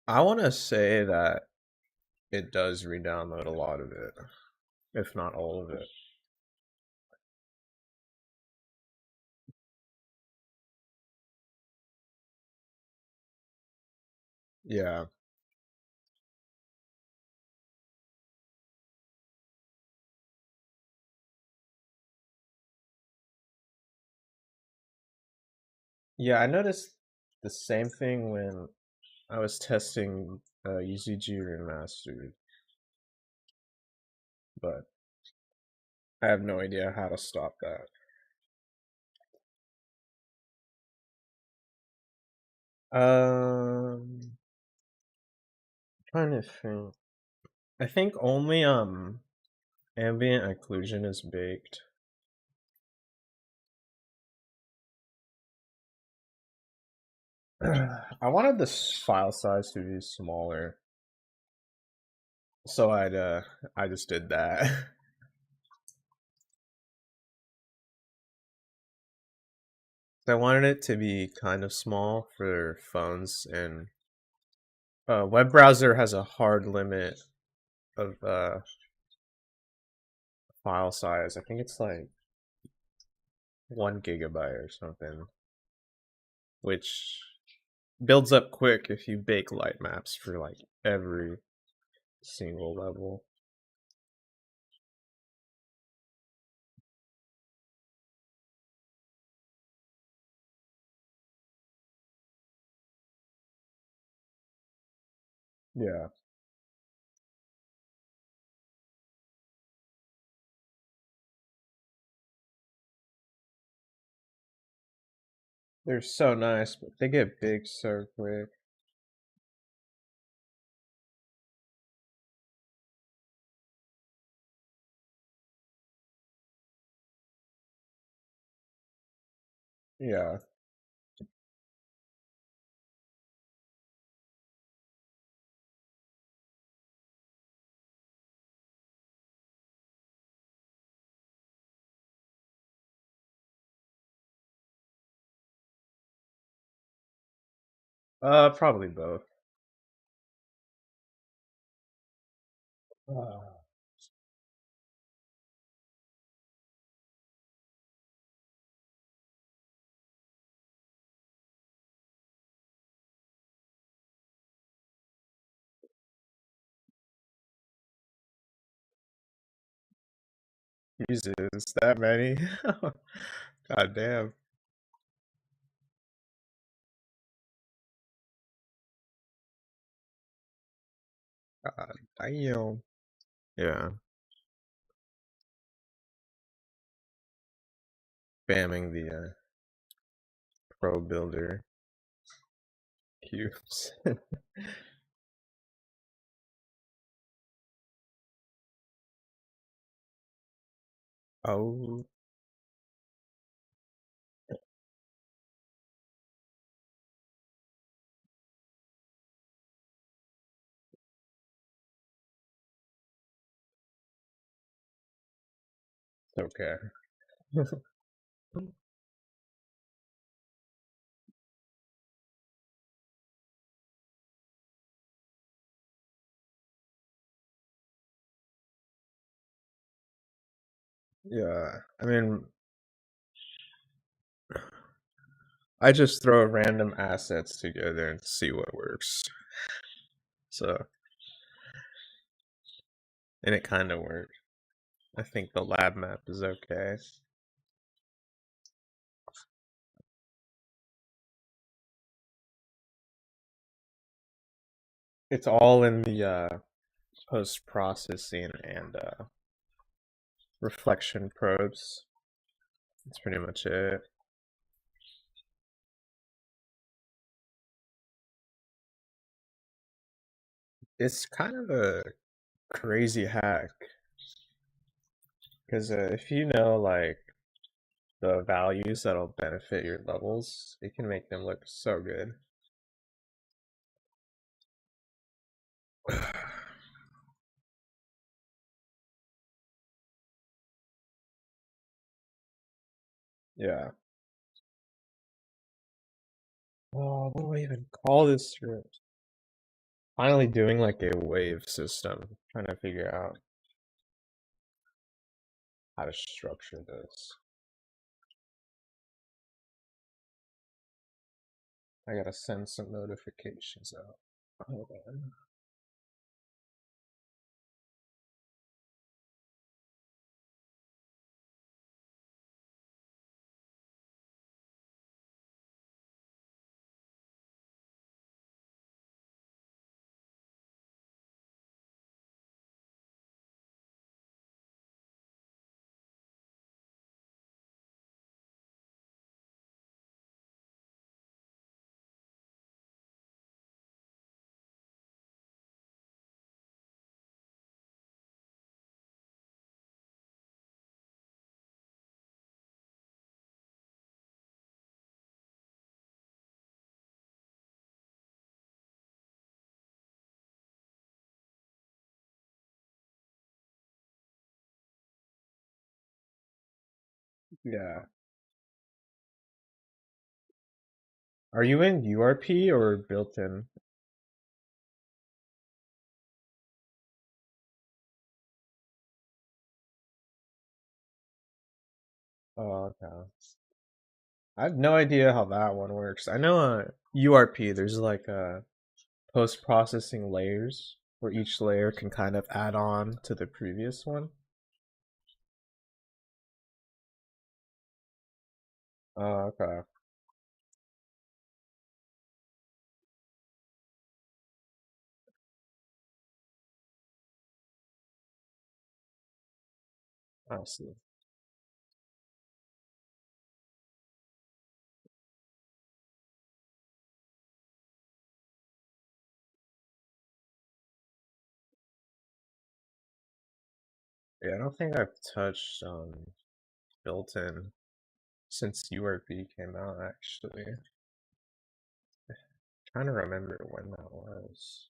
I want to say that it does re-download a lot of it, if not all of it. Yeah. Yeah, I noticed the same thing when I was testing UCG Remastered, but I have no idea how to stop that. Trying to think. I think only ambient occlusion is baked. I wanted this file size to be smaller, so I just did that. I wanted it to be kind of small for phones, and web browser has a hard limit of file size. I think it's like 1 GB or something, which builds up quick if you bake light maps for like every single level. Yeah, they're so nice, but they get big so quick. Yeah, probably both. Uh, Jesus, that many? God damn. God damn. Yeah, spamming the pro builder cubes. Oh, okay. Yeah, I mean, I just throw random assets together and see what works. So, and it kind of worked. I think the lab map is okay. It's all in the post processing and reflection probes. That's pretty much it. It's kind of a crazy hack because if you know like the values that'll benefit your levels, it can make them look so good. Yeah. Oh, what do I even call this script? finally doing like a wave system, trying to figure out how to structure this. I gotta send some notifications out. Hold on. Yeah. Are you in URP or built in? Oh, okay. I have no idea how that one works. I know URP, there's like post-processing layers where each layer can kind of add on to the previous one. Oh, okay. I see. Yeah, I don't think I've touched built-in since URP came out, actually. Trying to remember when that was.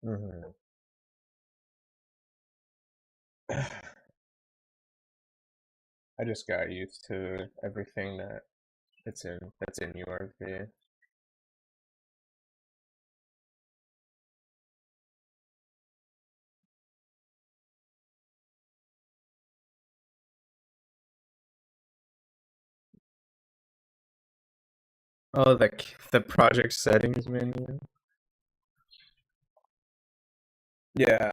Hmm. I just got used to everything that's in URP. Oh, the project settings menu. Yeah,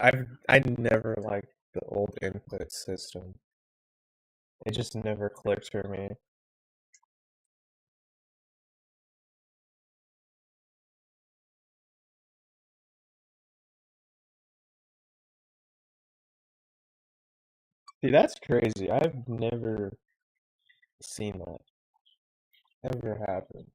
I never liked the old input system. It just never clicked for me. See, that's crazy. I've never seen that ever happen.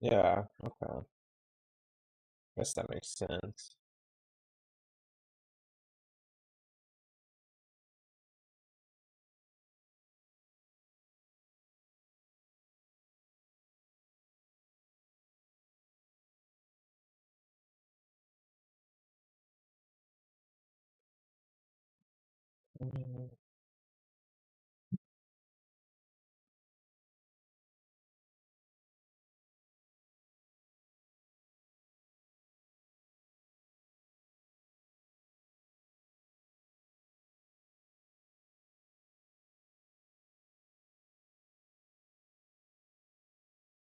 Yeah, okay. Guess that makes sense. Mm.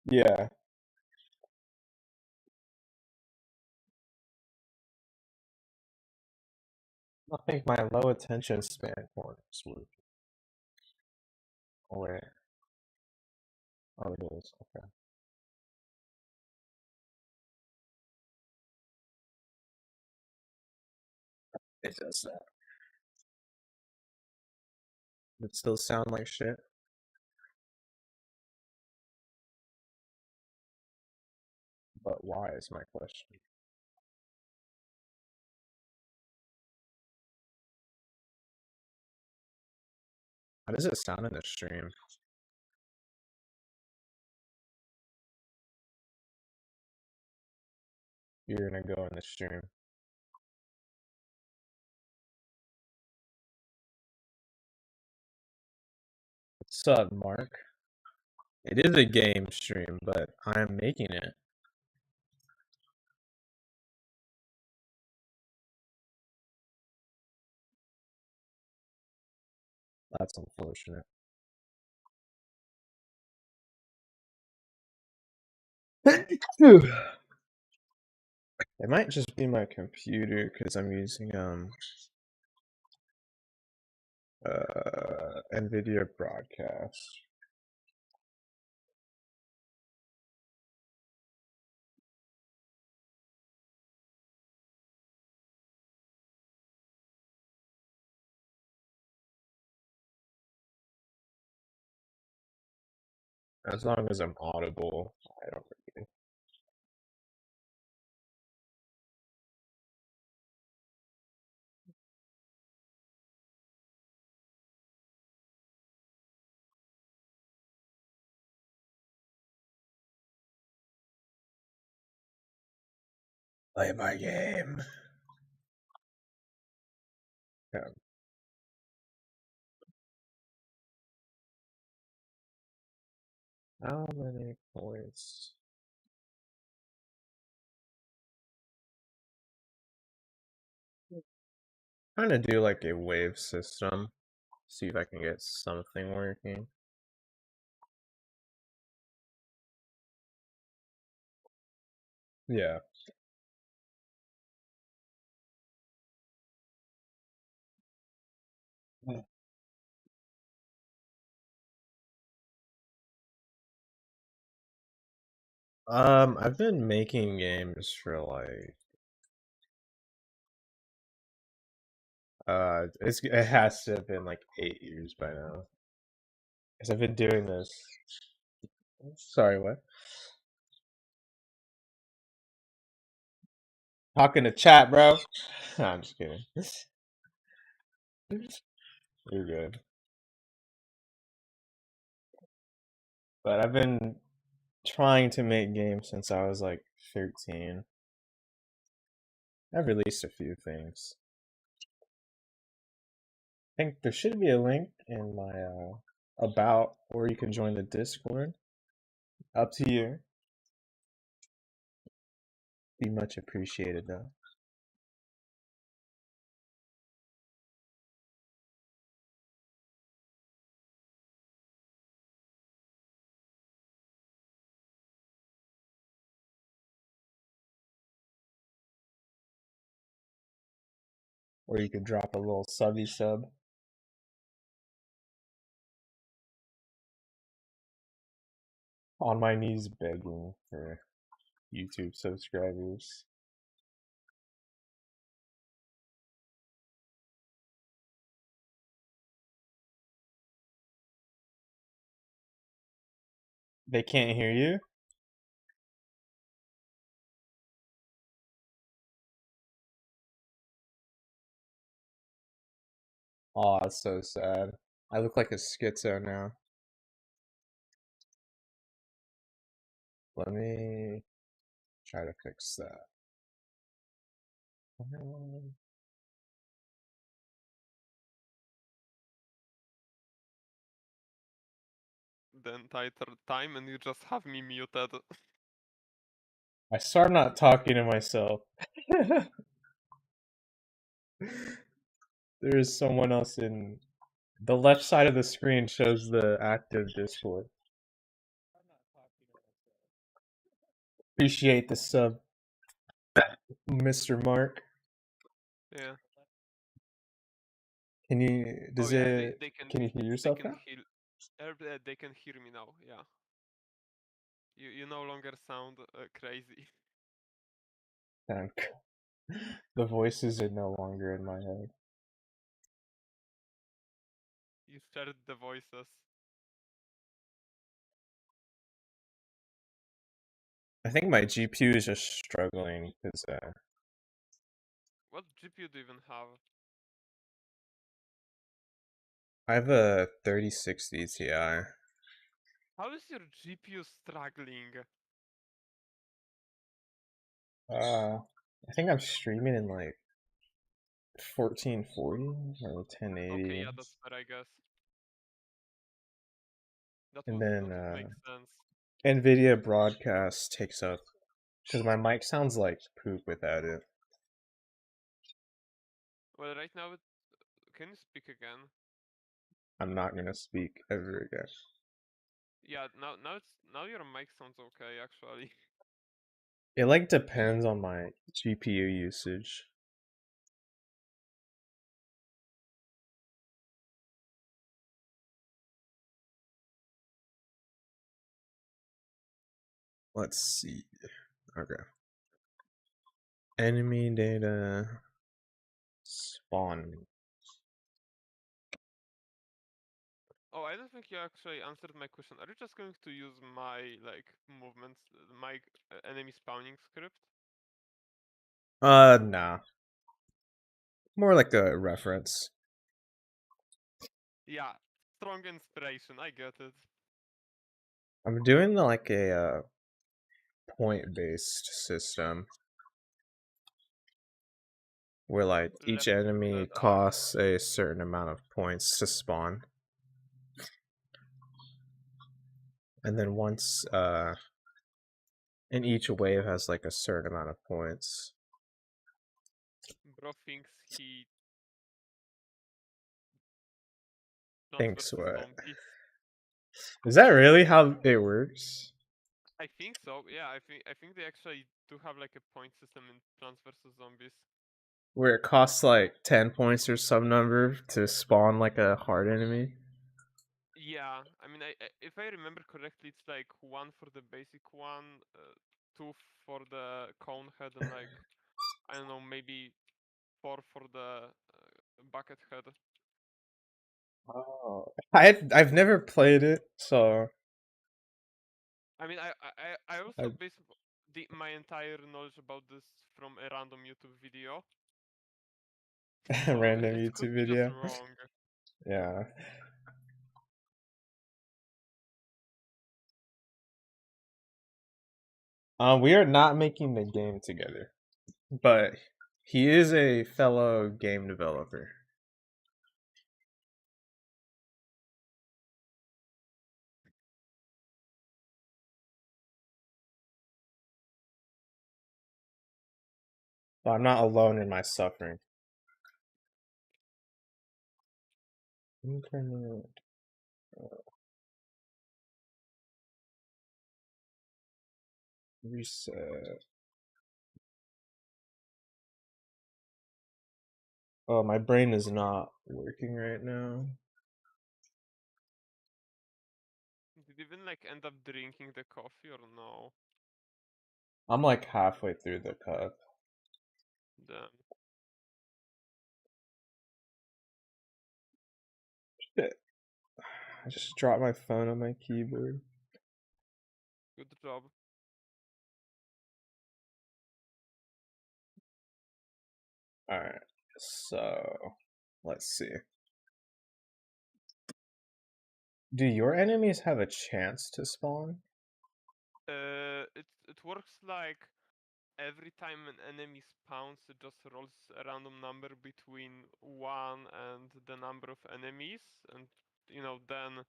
Yeah, I think my low attention span corners would. Oh, wait. Oh, it is. Okay. It does that. It still sound like shit. But why is my question? How does it sound in the stream? you're gonna go in the stream. What's up, Mark? It is a game stream, but I am making it. That's unfortunate. It might just be my computer because I'm using NVIDIA Broadcast. As long as I'm audible, I don't really. Play my game. Yeah. How many points? Trying to do like a wave system. See if I can get something working. Yeah. I've been making games for like it has to have been like 8 years by now. Because I've been doing this. Sorry, what? Talking to chat, bro. No, I'm just kidding. You're good. But I've been trying to make games since I was like 13. I've released a few things. I think there should be a link in my about, or you can join the Discord. Up to you. Be much appreciated though. Or you could drop a little subby sub. On my knees begging for YouTube subscribers. They can't hear you? Aw, that's so sad. I look like a schizo now. Let me try to fix that. The entire time and you just have me muted. I start not talking to myself. There is someone else in the left side of the screen shows the active Discord. Appreciate the sub, Mr. Mark. Yeah. Can you Oh does yeah, it can you hear they yourself can now? hear they can hear me now. Yeah. You no longer sound crazy. Thank. The voices are no longer in my head. You shared the voices. I think my GPU is just struggling because What GPU do you even have? I have a 3060 Ti. How is your GPU struggling? I think I'm streaming in like 1440 or Okay, 1080, yeah, that's fair, I guess. and That then would make sense. NVIDIA broadcast takes up because my mic sounds like poop without it. Well, right now, can you speak again? I'm not gonna speak ever again. Yeah, now your mic sounds okay actually. It like depends on my GPU usage. Let's see. Okay. Enemy data spawn. Oh, I don't think you actually answered my question. Are you just going to use my like movements, my enemy spawning script? Nah. More like a reference. Yeah, strong inspiration. I get it. I'm doing like a point-based system where like each Left enemy that. Ah, okay. costs a certain amount of points to spawn, and then once and each wave has like a certain amount of points. Bro thinks he Plants Thanks, vs what? Zombies. Is that really how it works? I think so. Yeah, I think they actually do have like a point system in Plants vs Zombies. Where it costs like 10 points or some number to spawn like a hard enemy? Yeah, I mean, if I remember correctly, it's like one for the basic one, two for the cone head, and like I don't know, maybe four for the bucket head. Oh, I've never played it, so I mean, I also I based my entire knowledge about this from a random YouTube video, so random it could YouTube be just video. wrong. Yeah. We are not making the game together, but he is a fellow game developer. So I'm not alone in my suffering. Internet reset. Oh, my brain is not working right now. Did you even like end up drinking the coffee or no? I'm like halfway through the cup. Damn, Shit. I just dropped my phone on my keyboard. good job. Alright, so let's see. Do your enemies have a chance to spawn? It works like every time an enemy spawns, it just rolls a random number between one and the number of enemies, and then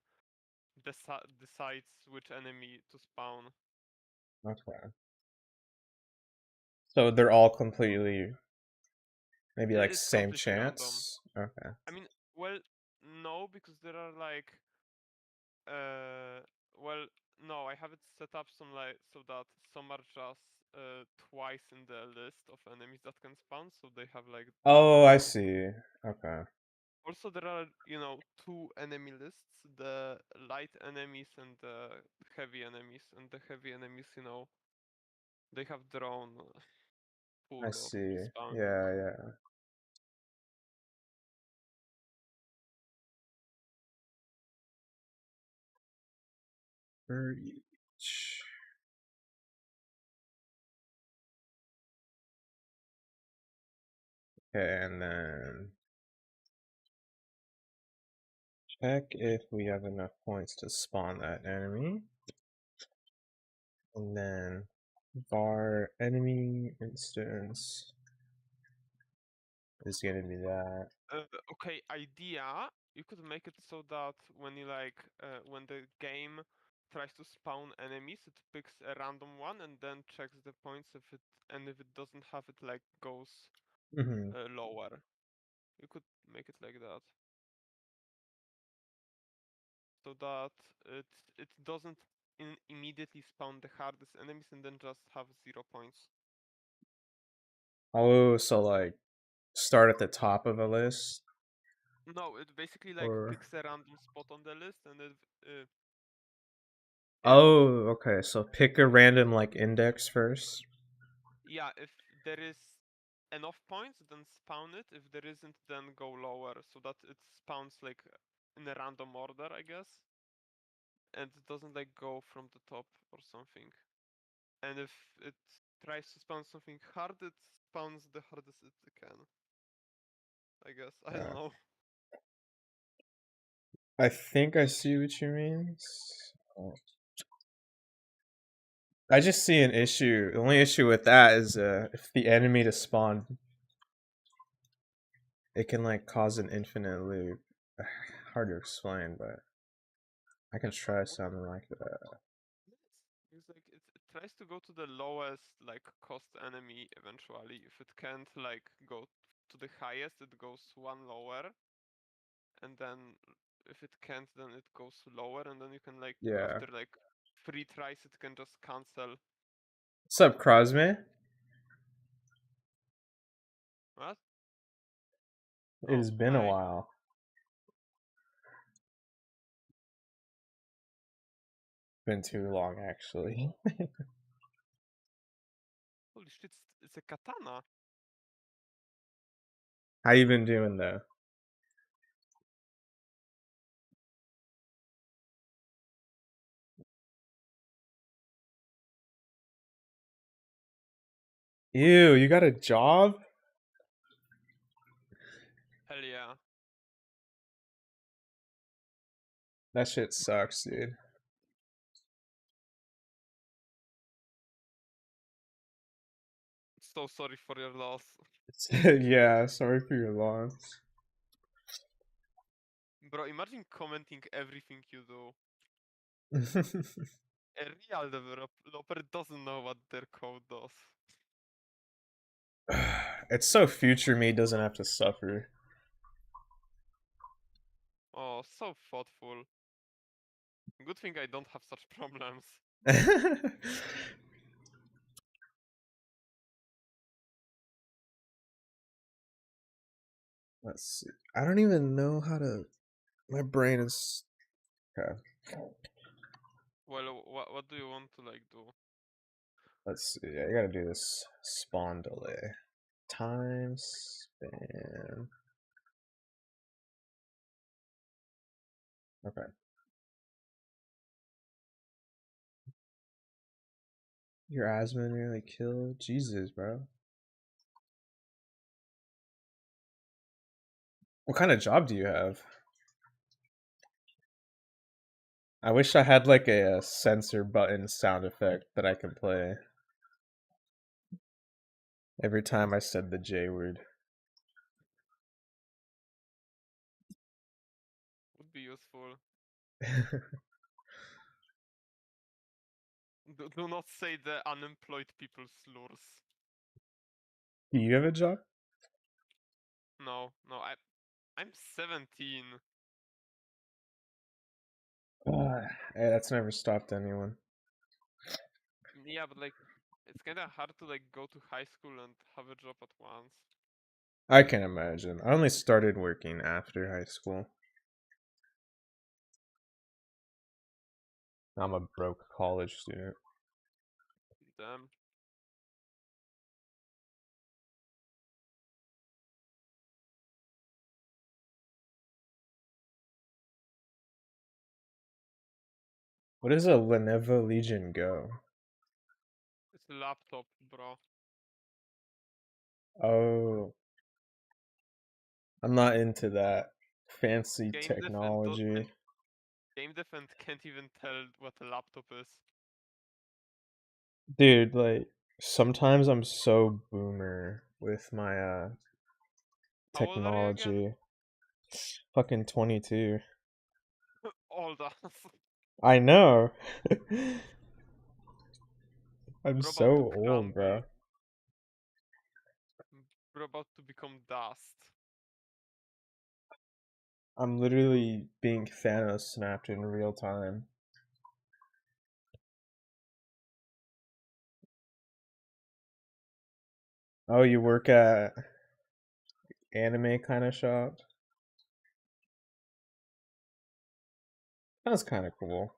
decides which enemy to spawn. Okay. So they're all completely maybe like It's same completely random. chance? Okay. I mean, well, no, because there are like, uh, well, no, I have it set up so that some are just twice in the list of enemies that can spawn, so they have like Oh, I double. see. Okay. Also, there are, two enemy lists, the light enemies and the heavy enemies. And the heavy enemies, they have their own I pool of see. spawning. Yeah, yeah. For each. Okay, and then check if we have enough points to spawn that enemy. And then var enemy instance is gonna be that. Okay, idea. You could make it so that when you like when the game tries to spawn enemies, it picks a random one and then checks the points if it doesn't have it like goes Hmm. lower. You could make it like that so that it it doesn't immediately spawn the hardest enemies and then just have 0 points. Oh, so like start at the top of a list, No, it basically like or picks a random spot on the list and if oh, okay. So pick a random like index first. yeah, if there is enough points, then spawn it. If there isn't, then go lower so that it spawns like in a random order, I guess. And it doesn't like go from the top or something. And if it tries to spawn something hard, it spawns the hardest it can. I guess. I don't Yeah. know. I think I see what you mean. I just see an issue. The only issue with that is if the enemy to spawn, it can like cause an infinite loop. Hard to explain, but I can try What something like that. it's like it tries to go to the lowest like cost enemy eventually. If it can't like go to the highest, it goes one lower. And then if it can't, then it goes lower, and then you can like Yeah. after like 3 tries, it can just cancel. What's up, Crosby? What? It Oh, has been a hi. while. Been too long, actually. Holy shit! It's a katana. How you been doing though? Ew, you got a job? Hell yeah. That shit sucks, dude. So sorry for your loss, Yeah, sorry for your loss. bro. Imagine commenting everything you do. A real developer doesn't know what their code does. It's so future me doesn't have to suffer. Oh, so thoughtful. Good thing I don't have such problems. Let's see. I don't even know how to. My brain is. Okay. Well, what do you want to like do? Let's see. I gotta do this spawn delay. Time span. Okay. Your asthma nearly killed. Jesus, bro. What kind of job do you have? I wish I had like a sensor button sound effect that I can play every time I said the J word. Would be useful. Do not say the unemployed people slurs. Do you have a job? No, no, I'm 17. Hey, that's never stopped anyone. Yeah, but like, it's kind of hard to like go to high school and have a job at once. I can imagine. I only started working after high school. I'm a broke college student. Damn. What is a Lenovo Legion Go? It's a laptop, bro. Oh, I'm not into that fancy Game dev and, technology. game dev and can't even tell what a laptop is. Dude, like sometimes I'm so boomer with my How old are you again? technology. Fucking 22. Old ass. I know. I'm We're about to so old, crumble. bro. We're about to become dust. I'm literally being Thanos snapped in real time. Oh, you work at anime kind of shop? That's kind of cool.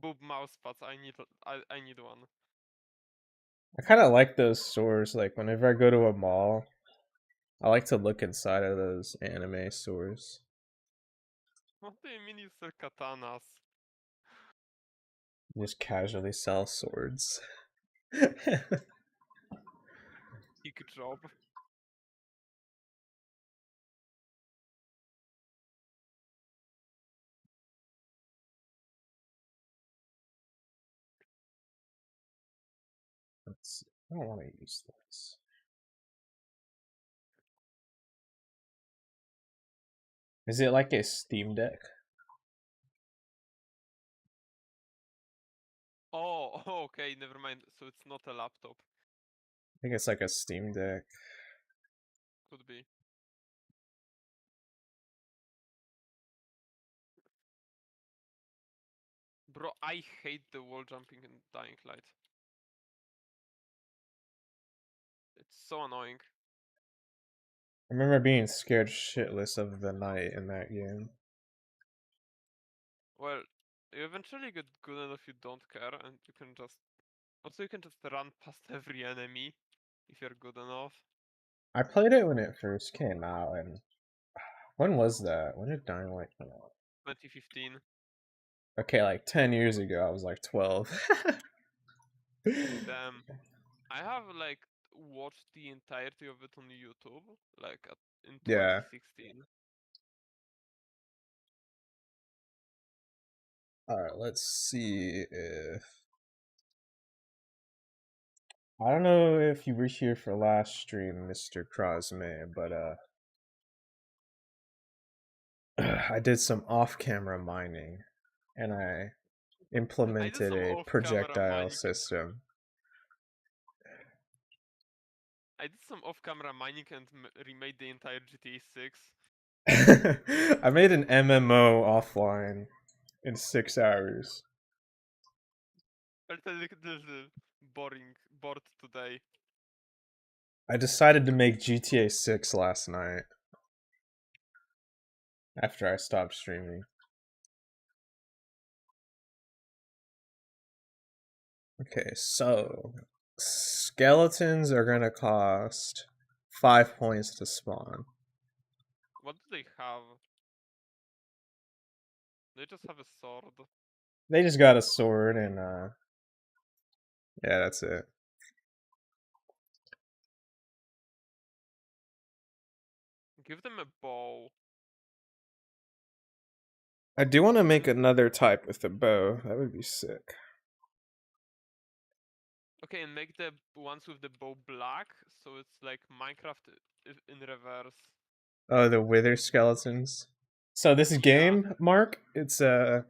Boob mouse pads. I need one. I kind of like those stores. Like whenever I go to a mall, I like to look inside of those anime stores. What do you mean you sell katanas? Just casually sell swords. Kick job. Let's see. I don't want to use this. Is it like a Steam Deck? Oh, okay, never mind. So it's not a laptop. I think it's like a Steam Deck. Could be. Bro, I hate the wall jumping in Dying Light. It's so annoying. I remember being scared shitless of the night in that game. Well, you eventually get good enough you don't care and you can just... Also, you can just run past every enemy if you're good enough. I played it when it first came out, and when was that? When did Dying Light come out? 2015. Okay, like 10 years ago, I was like 12. Damn. I have like watched the entirety of it on YouTube, in Yeah. 2016. Alright, let's see if. I don't know if you were here for last stream, Mr. Crosme, but I did some off camera mining and I I did implemented some a off-camera projectile mining. system. I did some off-camera mining and remade the entire GTA 6. I made an MMO offline in 6 hours. I'll tell you this is bored today. I decided to make GTA 6 last night after I stopped streaming. Okay, so skeletons are gonna cost 5 points to spawn. What do they have? They just have a sword. They just got a sword and yeah, that's it. Give them a bow. I do want to make another type with a bow. That would be sick. Okay, and make the ones with the bow black, so it's like Minecraft in reverse. Oh, the wither skeletons. So this Yeah, game, Mark, it's I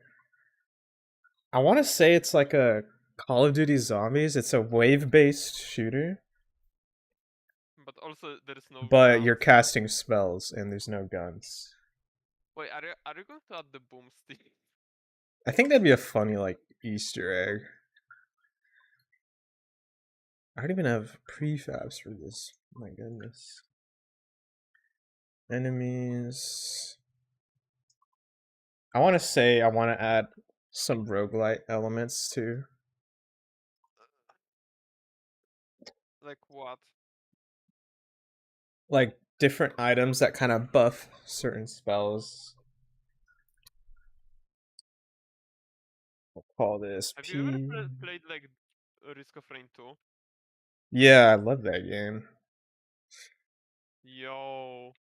want to say it's like a Call of Duty Zombies. It's a wave-based shooter, but also there is no but you're guns. casting spells and there's no guns. Wait, are you going to add the boomstick? I think that'd be a funny like Easter egg. I don't even have prefabs for this. My goodness. Enemies. I want to say I want to add some roguelite elements too. Like what? Like different items that kind of buff certain spells. We'll call this Have you ever P. played like Risk of Rain 2? Yeah, I love that game. Yo,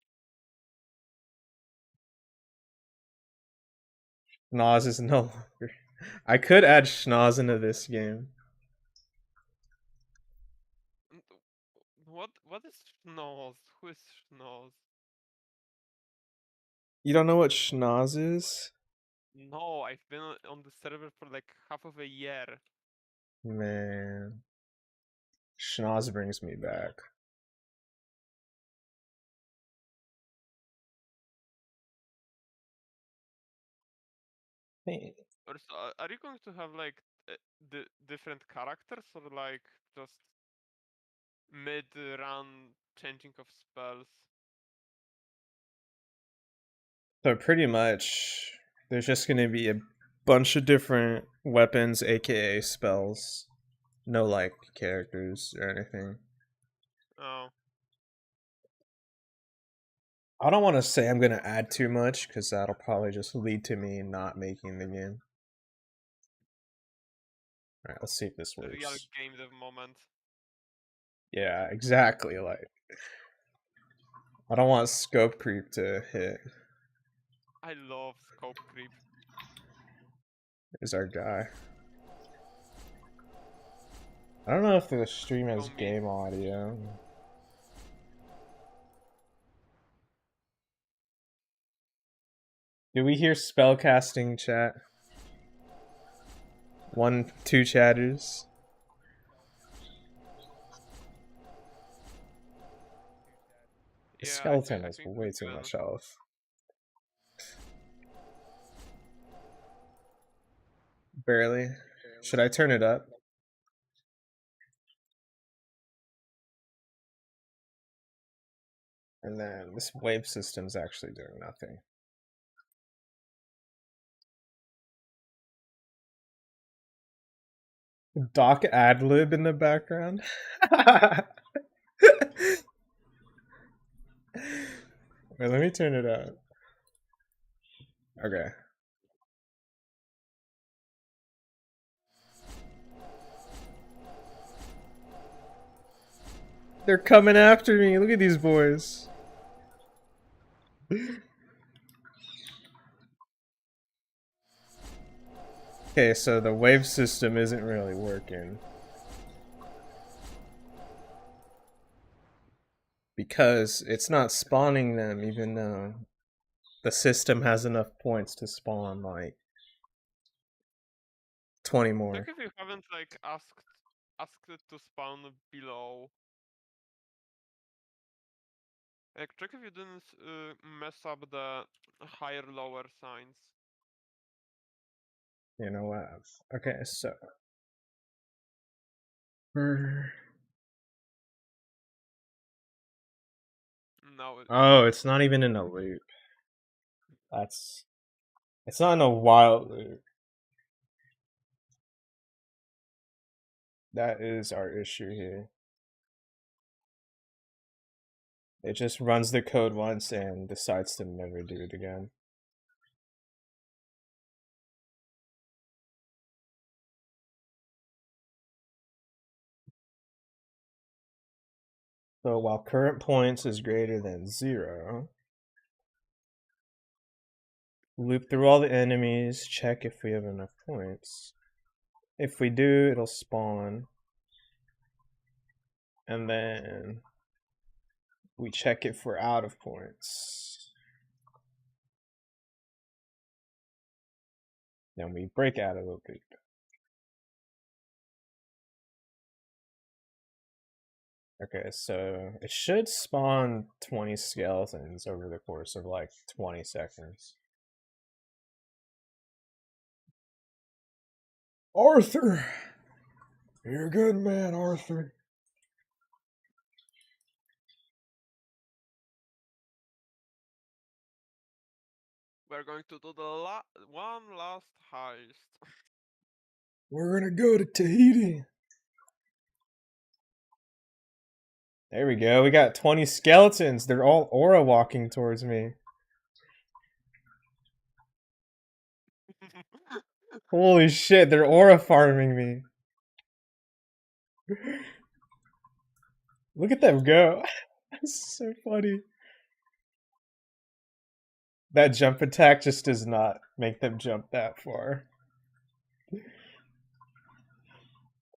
Schnoz is no longer. I could add Schnoz into this game. What is schnoz? Who is schnoz? You don't know what schnoz is? No, I've been on the server for like half of a year. Man, schnoz brings me back. Hey, So, are you going to have like the different characters or like just mid-run changing of spells? so pretty much, there's just gonna be a bunch of different weapons, aka spells. No like characters or anything. Oh, I don't want to say I'm gonna add too much because that'll probably just lead to me not making the game. All right, let's see if this the real works. game dev moment. Yeah, exactly. Like, I don't want scope creep to hit. I love scope creep. Is our guy. I don't know if the stream Show has me. game audio. Do we hear spellcasting chat? 1, 2 chatters. The Yeah, skeleton I has think we way too can. much health. Barely. Should I turn it up? And then this wave system's actually doing nothing. Doc Adlib in the background. Wait, let me turn it up. Okay. They're coming after me. Look at these boys. Okay, so the wave system isn't really working. Because it's not spawning them even though the system has enough points to spawn like 20 Check more. if you haven't like asked it to spawn below. Like check if you didn't mess up the higher lower signs. You know what? Okay, so. No, Oh, it's not even in a loop. That's. It's not in a wild loop. That is our issue here. It just runs the code once and decides to never do it again. So while current points is greater than 0, loop through all the enemies, check if we have enough points. If we do, it'll spawn. And then we check if we're out of points. Then we break out of the loop. Okay, so it should spawn 20 skeletons over the course of like 20 seconds. Arthur! You're a good man, Arthur. we're going to do the one last heist. We're gonna go to Tahiti. There we go. We got 20 skeletons. They're all aura walking towards me. Holy shit, they're aura farming me. Look at them go. That's so funny. That jump attack just does not make them jump that far.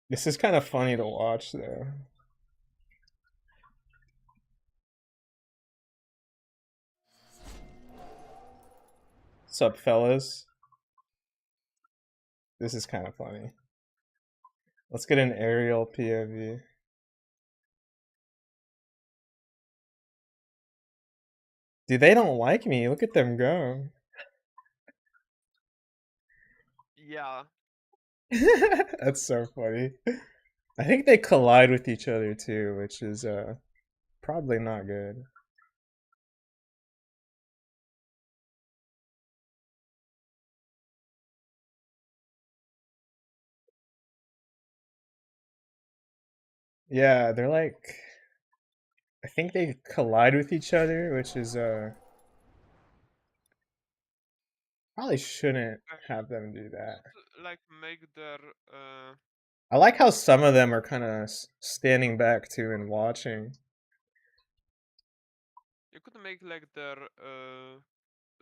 This is kind of funny to watch, though. What's up, fellas? This is kind of funny. Let's get an aerial POV. Dude, they don't like me. Look at them go. Yeah. That's so funny. I think they collide with each other too, which is probably not good. Yeah, they're like I think they collide with each other, which is probably shouldn't have them do You that. could like make their I like how some of them are kind of standing back too and watching. you could make like their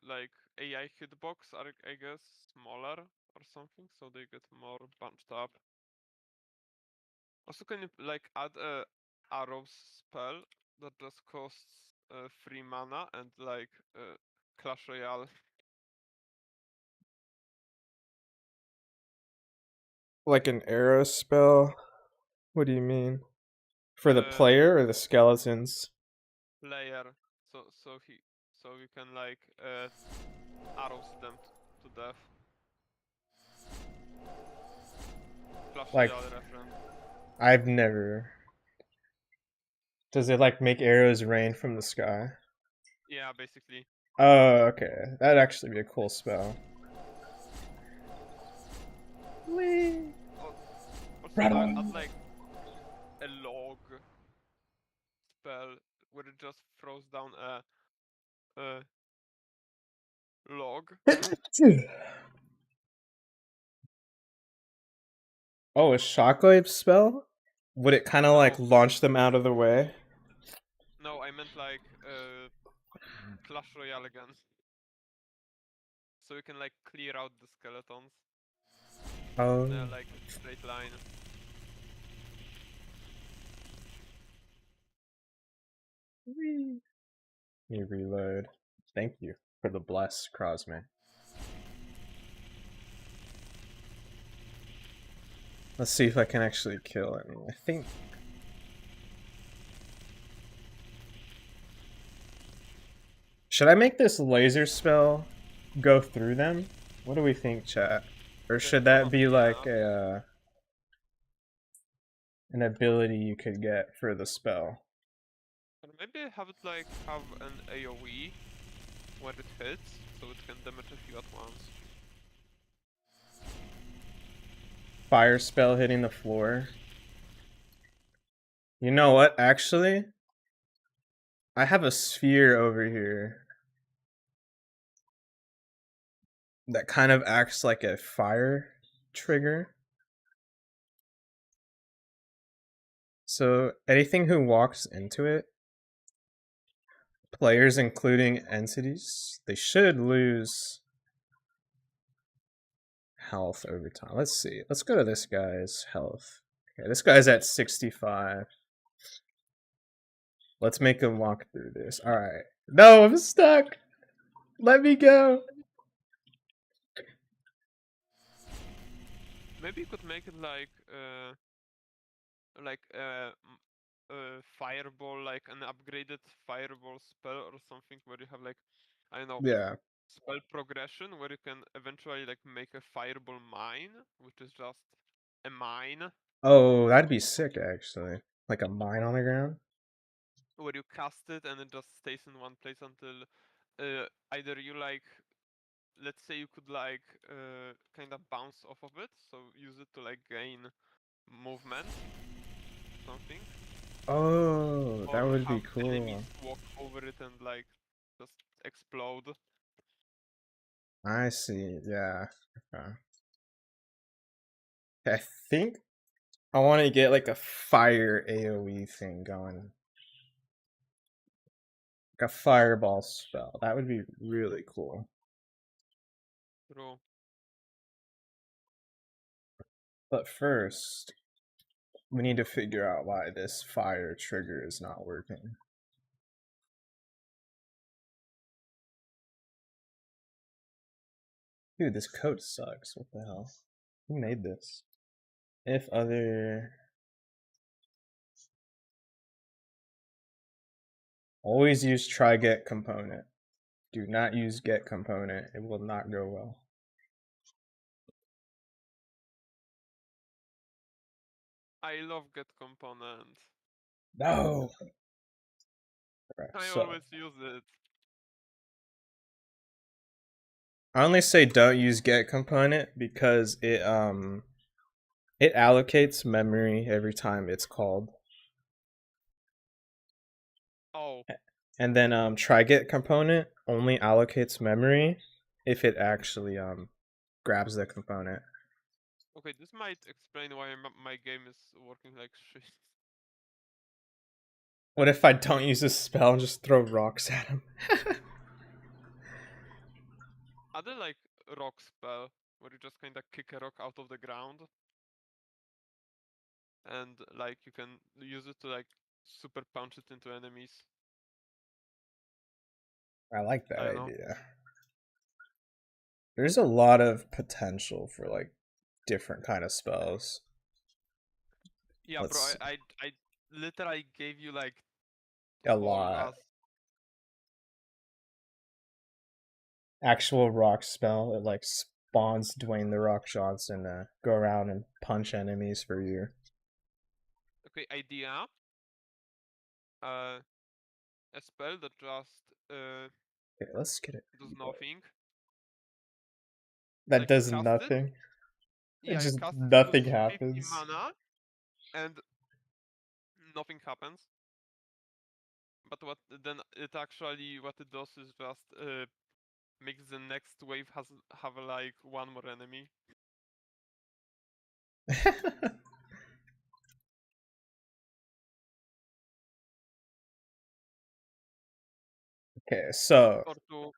like AI hitbox are I guess smaller or something so they get more bunched up. Also can you like add a arrows spell that just costs 3 mana and like Clash Royale. Like an arrow spell? What do you mean? For the Uh player or the skeletons? Player so you can like arrows them to death. Clash Like, Royale reference. I've never. Does it like make arrows rain from the sky? Yeah, basically. Oh, okay. That'd actually be a cool spell. Whee! Al- Also add Bradum. like a log spell where it just throws down a log. Oh, a shockwave spell? Would it kind of like No, launch them out of the way? no, I meant like Clash Royale again. So you can like clear out the skeletons Oh. in a like straight line. Whee! Let me reload. Thank you for the bless, Crosman. Let's see if I can actually kill it. I think. Should I make this laser spell go through them? What do we think, chat? Or should that be like Yeah. a an ability you could get for the spell? Or maybe have it like have an AoE where it hits, so it can damage a few at once. Fire spell hitting the floor. You know what? Actually, I have a sphere over here that kind of acts like a fire trigger. So anything who walks into it, players including entities, they should lose health over time. Let's see. Let's go to this guy's health. Okay, this guy's at 65. Let's make him walk through this. Alright. No, I'm stuck. Let me go. Maybe you could make it like fireball, like an upgraded fireball spell or something where you have like I don't know Yeah. spell progression where you can eventually like make a fireball mine, which is just a mine Oh, that'd be sick actually. Like a mine on the ground. where you cast it and it just stays in one place until either you like let's say you could like kind of bounce off of it, so use it to like gain movement, something, Oh, that or would be have cool. enemies walk over it and like just explode. I see. Yeah. Okay. I think I want to get like a fire AoE thing going. Like a fireball spell. That would be really cool. True. But first, we need to figure out why this fire trigger is not working. Dude, this code sucks. What the hell? Who made this? If other... Always use try get component. Do not use get component. It will not go well. I love get component. No! Right, I so always use it. I only say don't use get component because it allocates memory every time it's called. Oh, And then try get component only allocates memory if it actually grabs the component. okay, this might explain why my game is working like shit. What if I don't use a spell and just throw rocks at him? Are there like rock spell where you just kinda kick a rock out of the ground? And like you can use it to like super punch it into enemies. I like that I don't know. idea. There's a lot of potential for like different kind of spells. Yeah, bro, Let's I literally gave you like a whole lot. ass. Actual rock spell. It like spawns Dwayne the Rock Johnson to go around and punch enemies for you. Okay, idea. Uh, a spell that just Okay, let's get it. does nothing. That Like you does cast it. nothing. It Yeah, you just cast it, it nothing costs 50 happens. mana, and nothing happens. But what then it actually what it does is just makes the next wave have like one more enemy. Okay, so Or to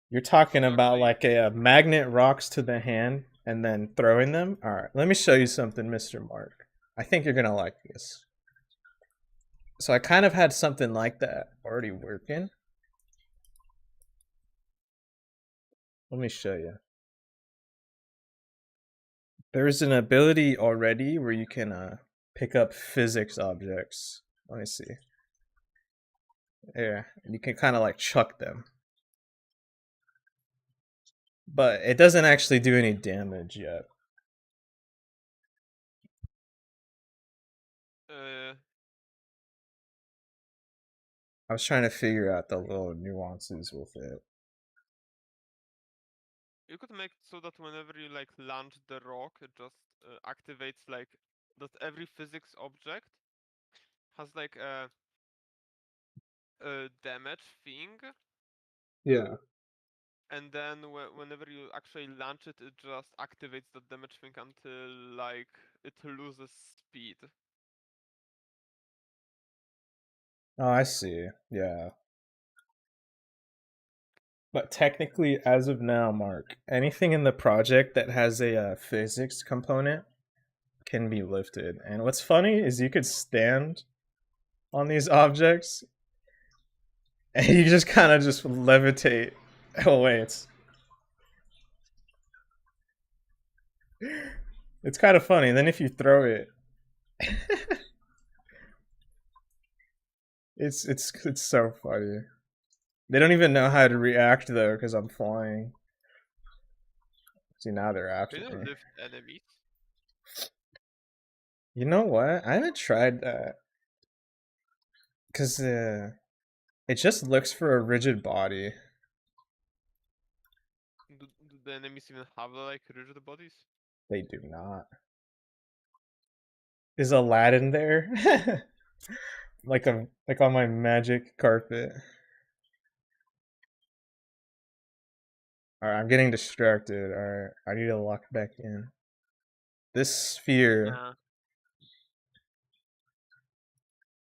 you're talking about actually like a magnet rocks to the hand and then throwing them? All right, let me show you something, Mr. Mark. I think you're going to like this. So I kind of had something like that already working. Let me show you. There's an ability already where you can pick up physics objects. Let me see. Yeah, you can kind of like chuck them. But it doesn't actually do any damage yet. uh I was trying to figure out the little nuances with it. you could make it so that whenever you like launch the rock, it just activates like that every physics object has like a damage thing, Yeah. and then whenever you actually launch it, it just activates the damage thing until like it loses speed. Oh, I see. Yeah. But technically, as of now, Mark, anything in the project that has a physics component can be lifted. And what's funny is you could stand on these objects and you just kind of just levitate. Oh wait, it's kind of funny. And then if you throw it, it's so funny. They don't even know how to react though because I'm flying. See, now they're after Can you me. lift enemies? You know what? I haven't tried that because it just looks for a rigid body. Do the enemies even have like rigid bodies? They do not. Is Aladdin there? Like on my magic carpet. Alright, I'm getting distracted. Alright, I need to lock back in. This sphere Nah.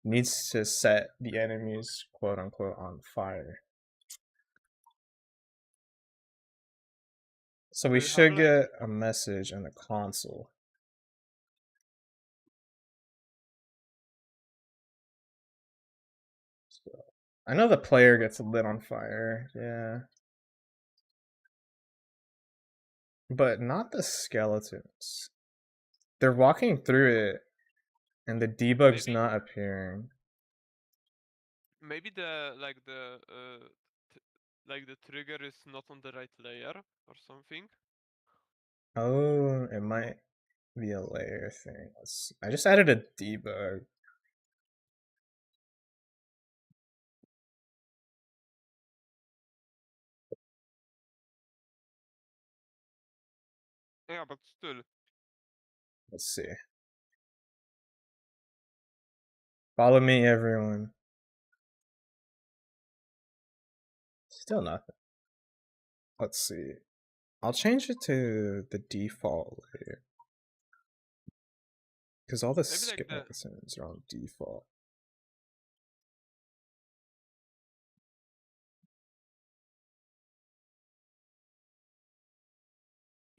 needs to set the enemies quote unquote on fire. So Do we you have should like get a message in the console. So, I know the player gets lit on fire. Yeah. but not the skeletons. They're walking through it, and the debug's Maybe not appearing. maybe the like the trigger is not on the right layer or something. Oh, it might be a layer thing. I just added a debug. Yeah, but still. Let's see. Follow me, everyone. Still nothing. Let's see. I'll change it to the default layer. Because all the Maybe like the skeletons are on default.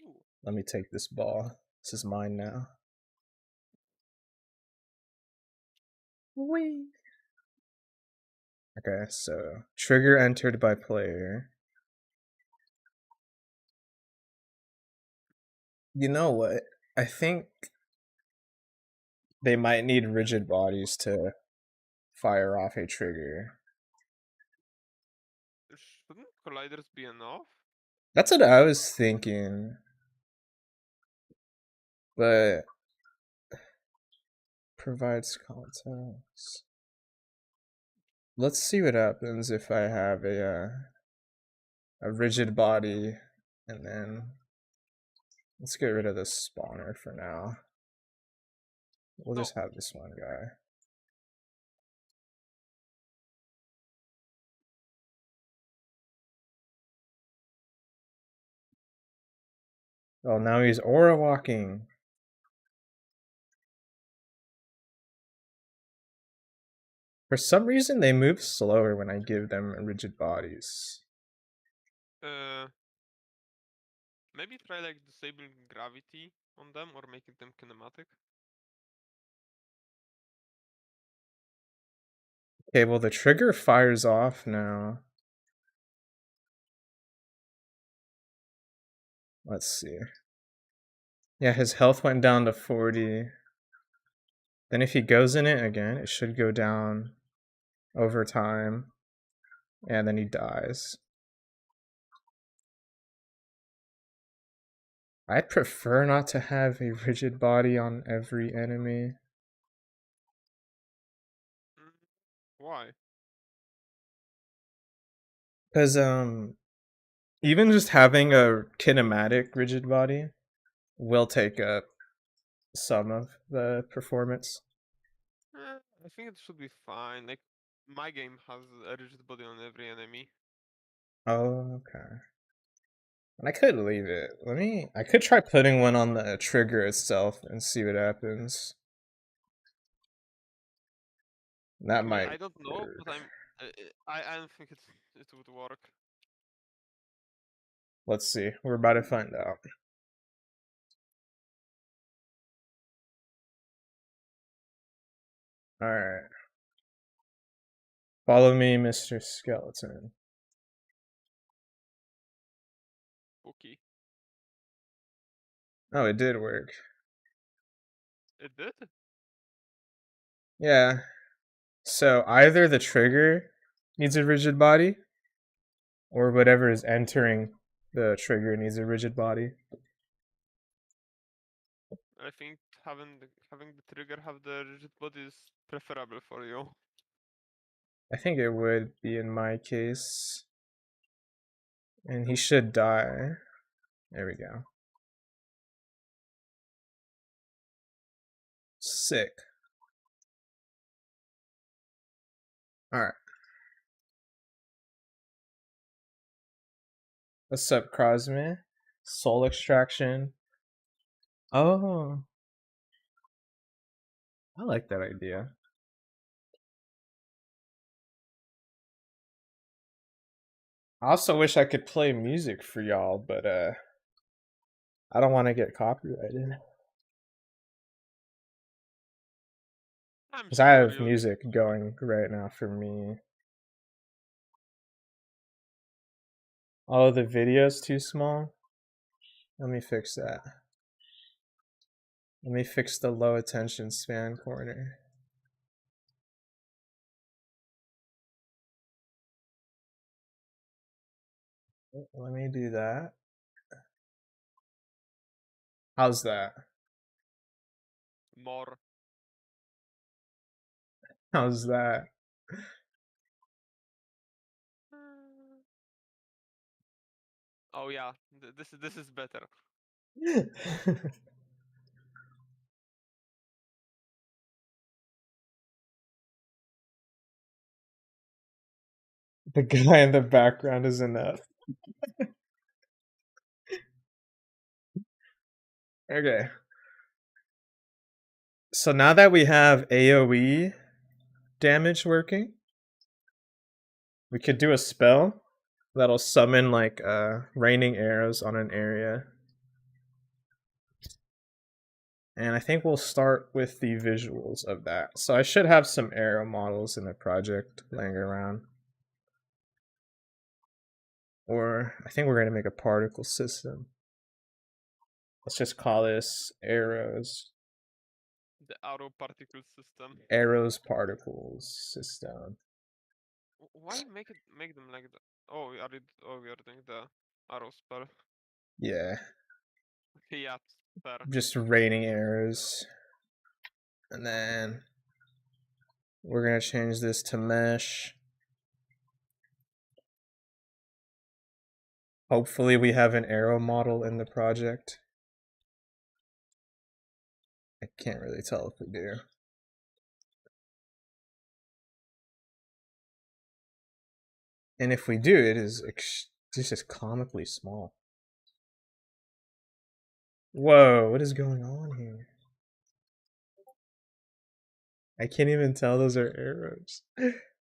ooh, Let me take this ball. This is mine now. Whee! Okay, so trigger entered by player. You know what? I think they might need rigid bodies to fire off a trigger. shouldn't colliders be enough? That's what I was thinking. But provides context. Let's see what happens if I have a rigid body, and then let's get rid of this spawner for now. We'll No. just have this one guy. Oh, now he's aura walking. For some reason, they move slower when I give them rigid bodies. Uh, maybe try like disabling gravity on them or making them kinematic. Okay, well, the trigger fires off now. Let's see. Yeah, his health went down to 40. Then if he goes in it again, it should go down over time. And then he dies. I'd prefer not to have a rigid body on every enemy. Mm, why? Because, even just having a kinematic rigid body will take up some of the performance. I think it should be fine. Like my game has a rigid body on every enemy. Oh, okay. And I could leave it. I could try putting one on the trigger itself and see what happens. That I mean, might I don't know, work. but I don't think it would work. Let's see. We're about to find out. Alright. Follow me, Mr. Skeleton. Okay, Oh, it did work. it did. Yeah. So either the trigger needs a rigid body, or whatever is entering the trigger needs a rigid body. I think having the trigger have the rigid body is preferable for you. I think it would be in my case. And he should die. There we go. Sick. Alright. What's up, Crosman? Soul extraction. Oh, I like that idea. I also wish I could play music for y'all, but I don't want to get copyrighted. I'm Because I sure have you'll be. music going right now for me. Oh, the video's too small? Let me fix that. Let me fix the low attention span corner. Let me do that. How's that? More. How's that? Oh yeah, this is better. The guy in the background is enough. Okay. So now that we have AoE damage working, we could do a spell that'll summon like raining arrows on an area. And I think we'll start with the visuals of that. So I should have some arrow models in the project laying around. Or I think we're going to make a particle system. Let's just call this arrows. The arrow particle system. Arrows particles system. Why make them like that? Oh, we are doing the arrow spell. Yeah, Yeah, fair. just raining arrows. And then we're going to change this to mesh. Hopefully we have an arrow model in the project. I can't really tell if we do. And if we do, it is just comically small. Whoa, what is going on here? I can't even tell those are arrows.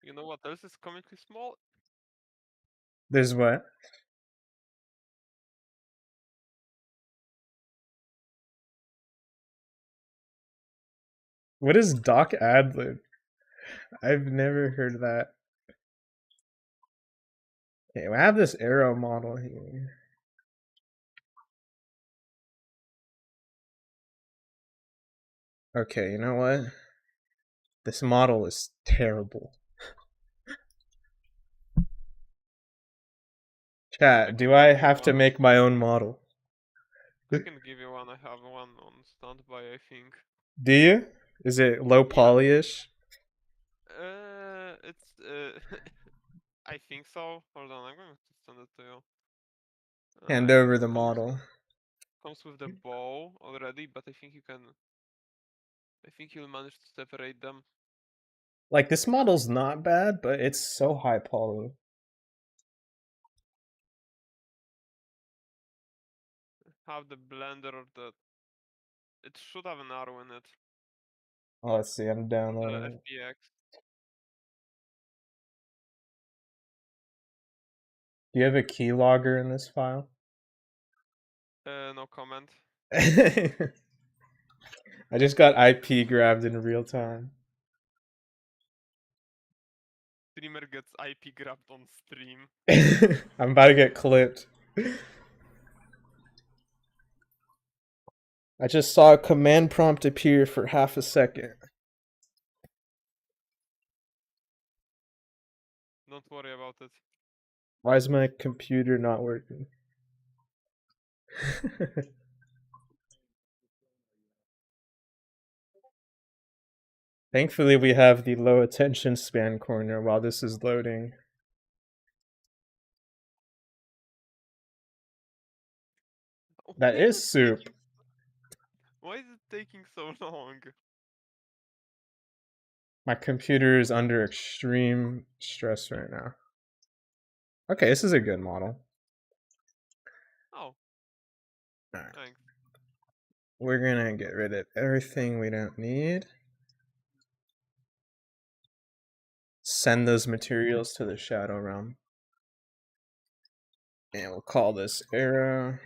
You know what else is comically small? There's what? What is Doc Adlib? I've never heard that. Okay, I have this arrow model here. Okay, you know what? This model is terrible. Chat, do I have to make my own model? I can give you one. I have one on standby, I think. Do you? Is it low poly-ish? It's I think so. Hold on, I'm going to send it to you. Hand I think over it the model. comes with the bow already, but I think you can. I think you'll manage to separate them. Like, this model's not bad, but it's so high poly. Have the blender or the. It should have an arrow in it. Oh, let's see, I'm The downloading it. FBX. Do you have a keylogger in this file? No comment. I just got IP grabbed in real time. Streamer gets IP grabbed on stream. I'm about to get clipped. I just saw a command prompt appear for half a second. Don't worry about it. Why is my computer not working? Thankfully, we have the low attention span corner while this is loading. That Why is it soup. taking- Why is it taking so long? My computer is under extreme stress right now. Okay, this is a good model. Oh. Alright. Thanks. We're gonna get rid of everything we don't need. Send those materials to the shadow realm. And we'll call this arrow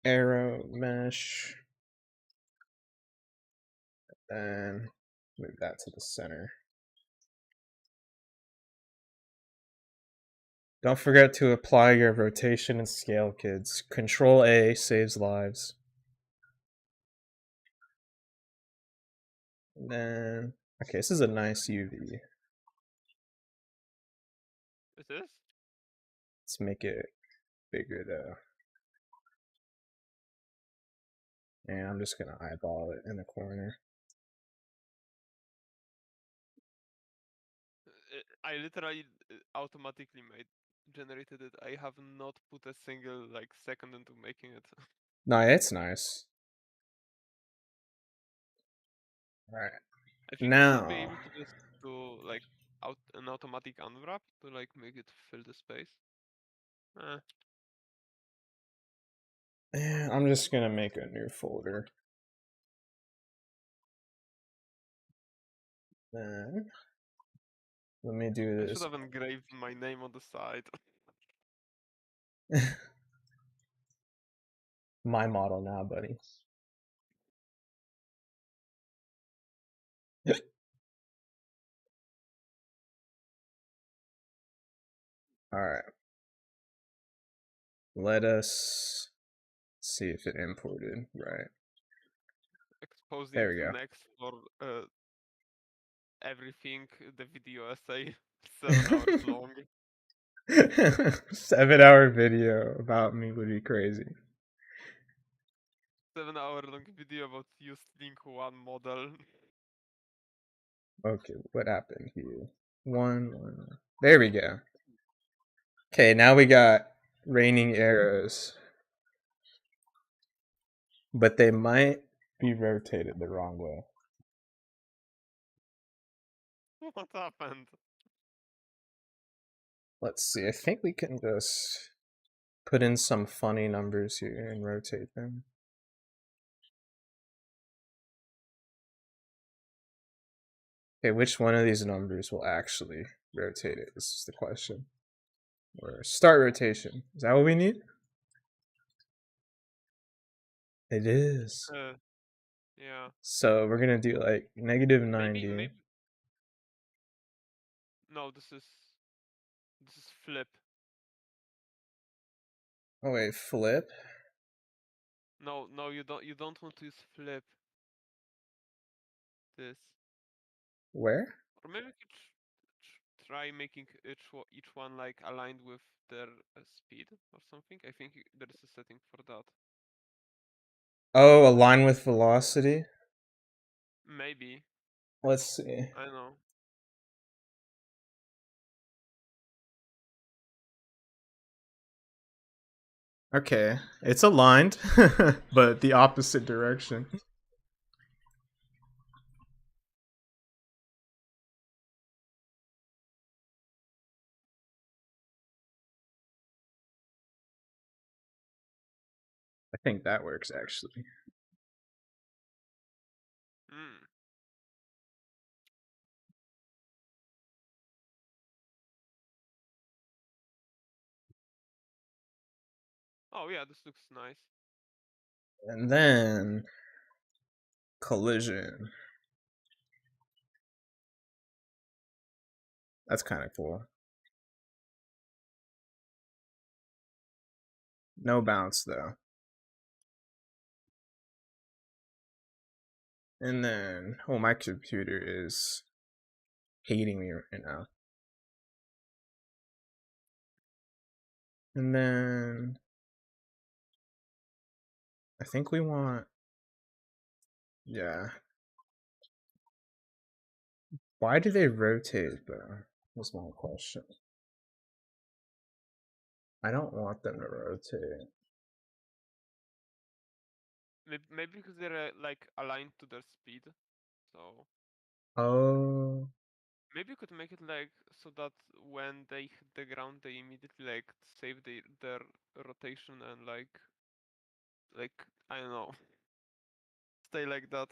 mesh. And move that to the center. Don't forget to apply your rotation and scale, kids. Control A saves lives. And then, okay, this is a nice UV. It is? Let's make it bigger though. And I'm just gonna eyeball it in the corner. I literally automatically generated it. I have not put a single like second into making it. No, it's nice. Alright. I think you should be Now, able to just do like an automatic unwrap to like make it fill the space. Eh, I'm just gonna make a new folder. Then, let me do I should this. have engraved my name on the side. My model now, buddy. Alright. Let us see if it imported. Right. Expose the There we go. next for everything. The video essay, 7 hours long. 7-hour video about me would be crazy. 7 hour long video about use link one model. Okay, what happened here? One. There we go. Okay, now we got raining arrows. But they might be rotated the wrong way. What happened? Let's see. I think we can just put in some funny numbers here and rotate them. Okay, which one of these numbers will actually rotate it? This is the question. Or start rotation. Is that what we need? It is. Yeah. So we're gonna do like negative 90. Maybe. No, this is flip. Oh wait, flip? No, you don't. You don't want to use flip. This. Where? Or maybe we could try making each one like aligned with their speed or something. I think there is a setting for that. Oh, align with velocity? Maybe. Let's see. I don't know. Okay, it's aligned, but the opposite direction. I think that works actually. Hmm. Oh yeah, this looks nice. And then collision. That's kind of cool. No bounce though. And then, oh, my computer is hating me right now. And then I think we want, yeah. Why do they rotate though? That's my question. I don't want them to rotate. Maybe because they're like aligned to their speed. So Oh, maybe you could make it like so that when they hit the ground, they immediately like save their rotation and like I don't know, stay like that.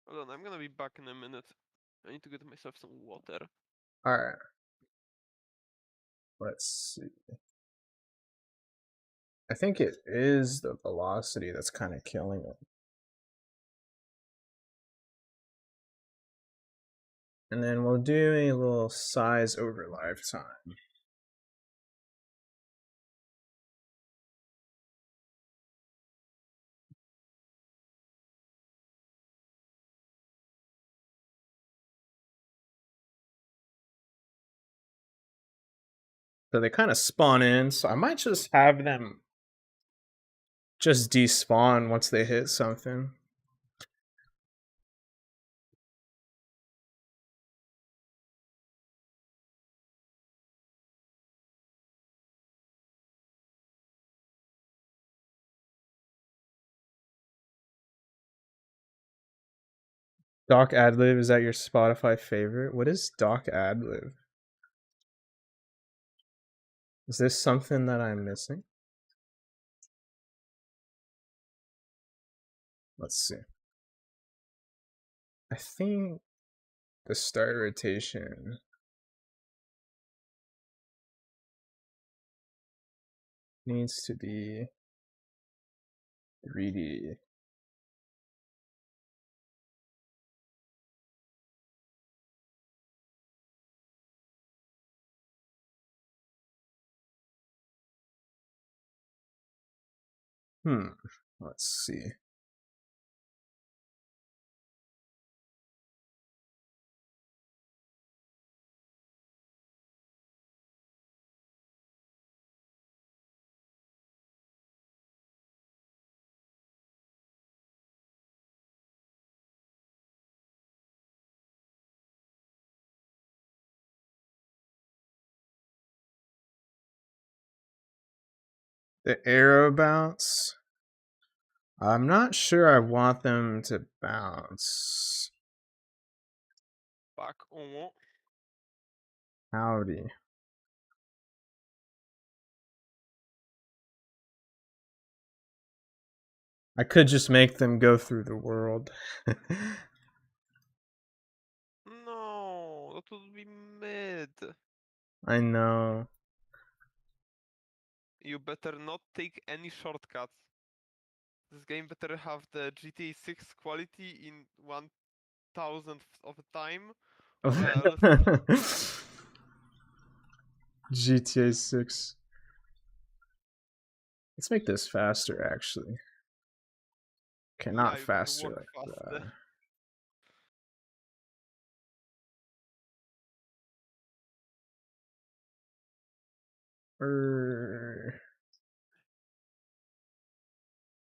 Hold on, I'm gonna be back in a minute. I need to get myself some water. all right. Let's see. I think it is the velocity that's kind of killing it. And then we'll do a little size over lifetime. So they kind of spawn in, so I might just have them just despawn once they hit something. Doc Adlib, is that your Spotify favorite? What is Doc Adlib? Is this something that I'm missing? Let's see. I think the start rotation needs to be 3D. Let's see. The arrow bounce. I'm not sure I want them to bounce. Back on. Howdy. I could just make them go through the world. No, that would be mid. I know. You better not take any shortcuts. This game better have the GTA 6 quality in 1,000th of a time, or else. GTA 6. Let's make this faster, actually. Okay, Yeah, not you better faster walk like faster. that.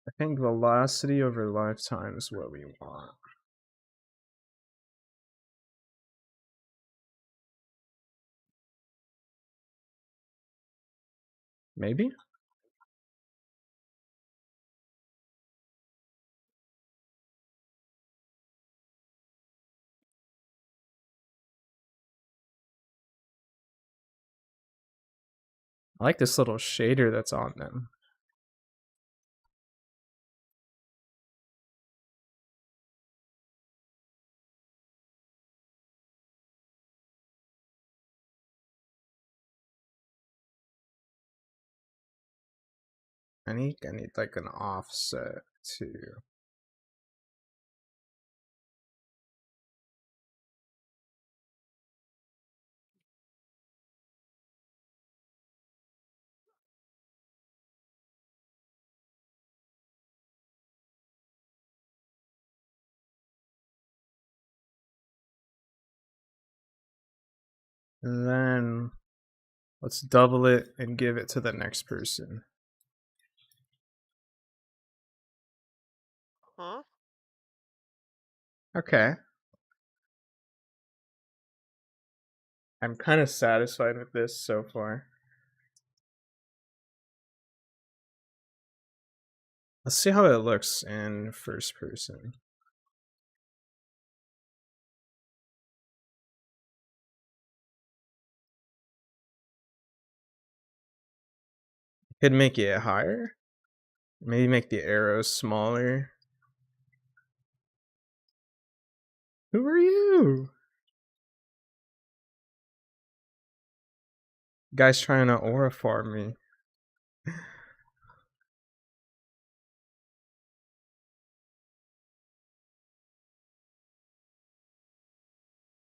I think velocity over lifetime is what we want. Maybe? I like this little shader that's on them. I need like an offset too. And then let's double it and give it to the next person. Huh? Okay. I'm kind of satisfied with this so far. Let's see how it looks in first person. Could make it higher. Maybe make the arrows smaller. Who are you? Guy's trying to aura farm me.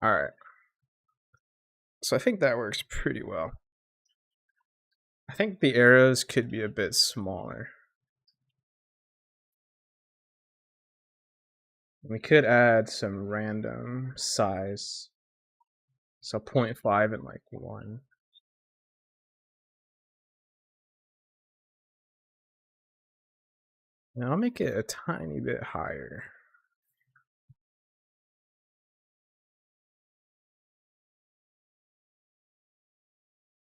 Alright. So I think that works pretty well. I think the arrows could be a bit smaller. We could add some random size. So 0.5 and like 1. And I'll make it a tiny bit higher.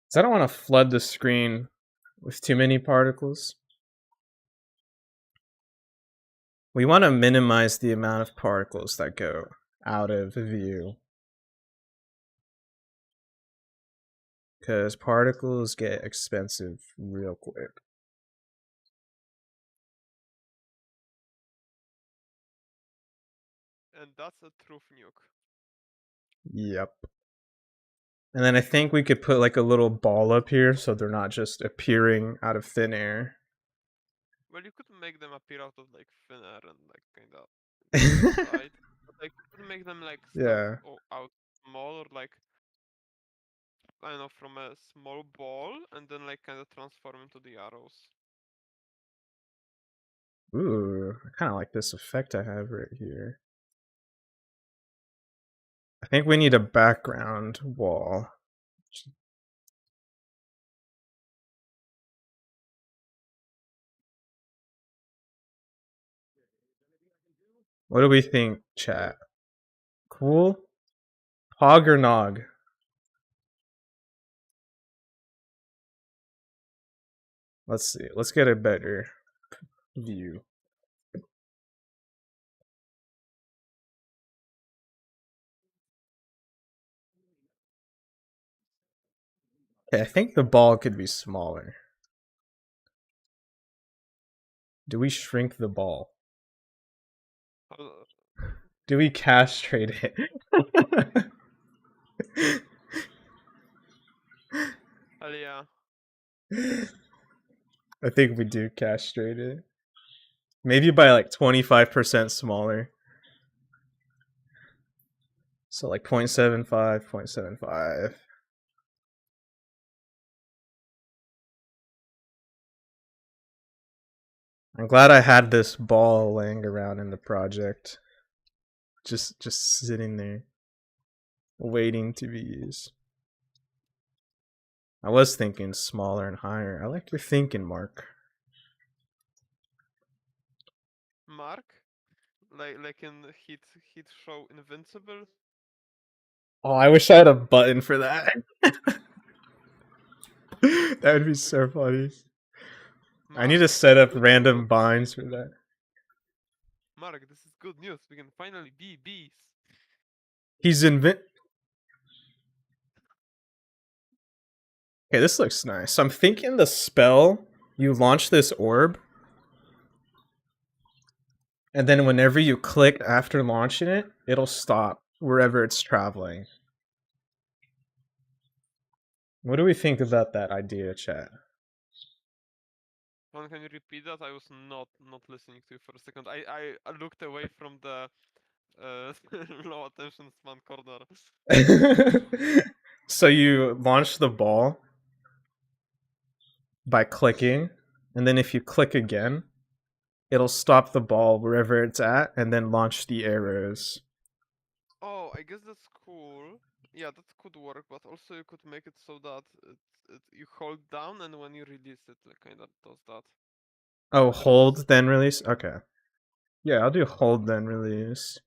So I don't want to flood the screen with too many particles. We want to minimize the amount of particles that go out of view, because particles get expensive real quick. And that's a truth nuke. Yep. And then I think we could put like a little ball up here so they're not just appearing out of thin air. Well, you could make them appear out of like thin air and like kind of right. But like you could make them like start Yeah. out small or like I don't know from a small ball and then like kind of transform into the arrows. Ooh, I kind of like this effect I have right here. I think we need a background wall. What do we think, chat? Cool? Hog or nog? Let's see. Let's get a better view. Okay, I think the ball could be smaller. Do we shrink the ball? Do we castrate it? Hell yeah. I think we do castrate it. Maybe by like 25% smaller. So like 0.75, 0.75. I'm glad I had this ball laying around in the project. Just sitting there. Waiting to be used. I was thinking smaller and higher. I like your thinking, Mark. Mark? Like in Heat show Invincible? Oh, I wish I had a button for that. That would be so funny. I need Mark, to set up good random news. binds for that. Mark, this is good news. We can finally be bees. He's invent. Okay, this looks nice. So I'm thinking the spell, you launch this orb, and then whenever you click after launching it, it'll stop wherever it's traveling. What do we think about that idea, chat? Can you repeat that? I was not listening to you for a second. I looked away from the low attention span corner. So you launch the ball by clicking, and then if you click again, it'll stop the ball wherever it's at and then launch the arrows. Oh, I guess that's cool. Yeah, that could work, but also you could make it so that you hold down and when you release it, like kind of does that. Oh, There is hold then release? Okay. Yeah, I'll do hold then release.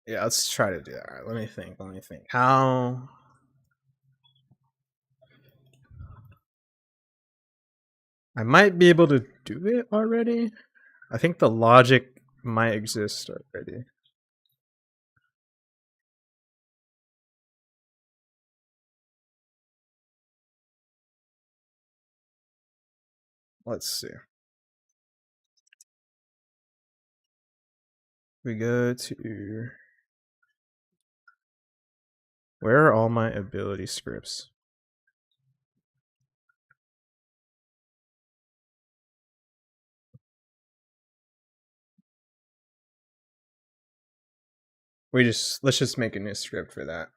Yeah, let's try to do that. All right, let me think. How? I might be able to do it already. I think the logic might exist already. Let's see. We go to... Where are all my ability scripts? let's just make a new script for that.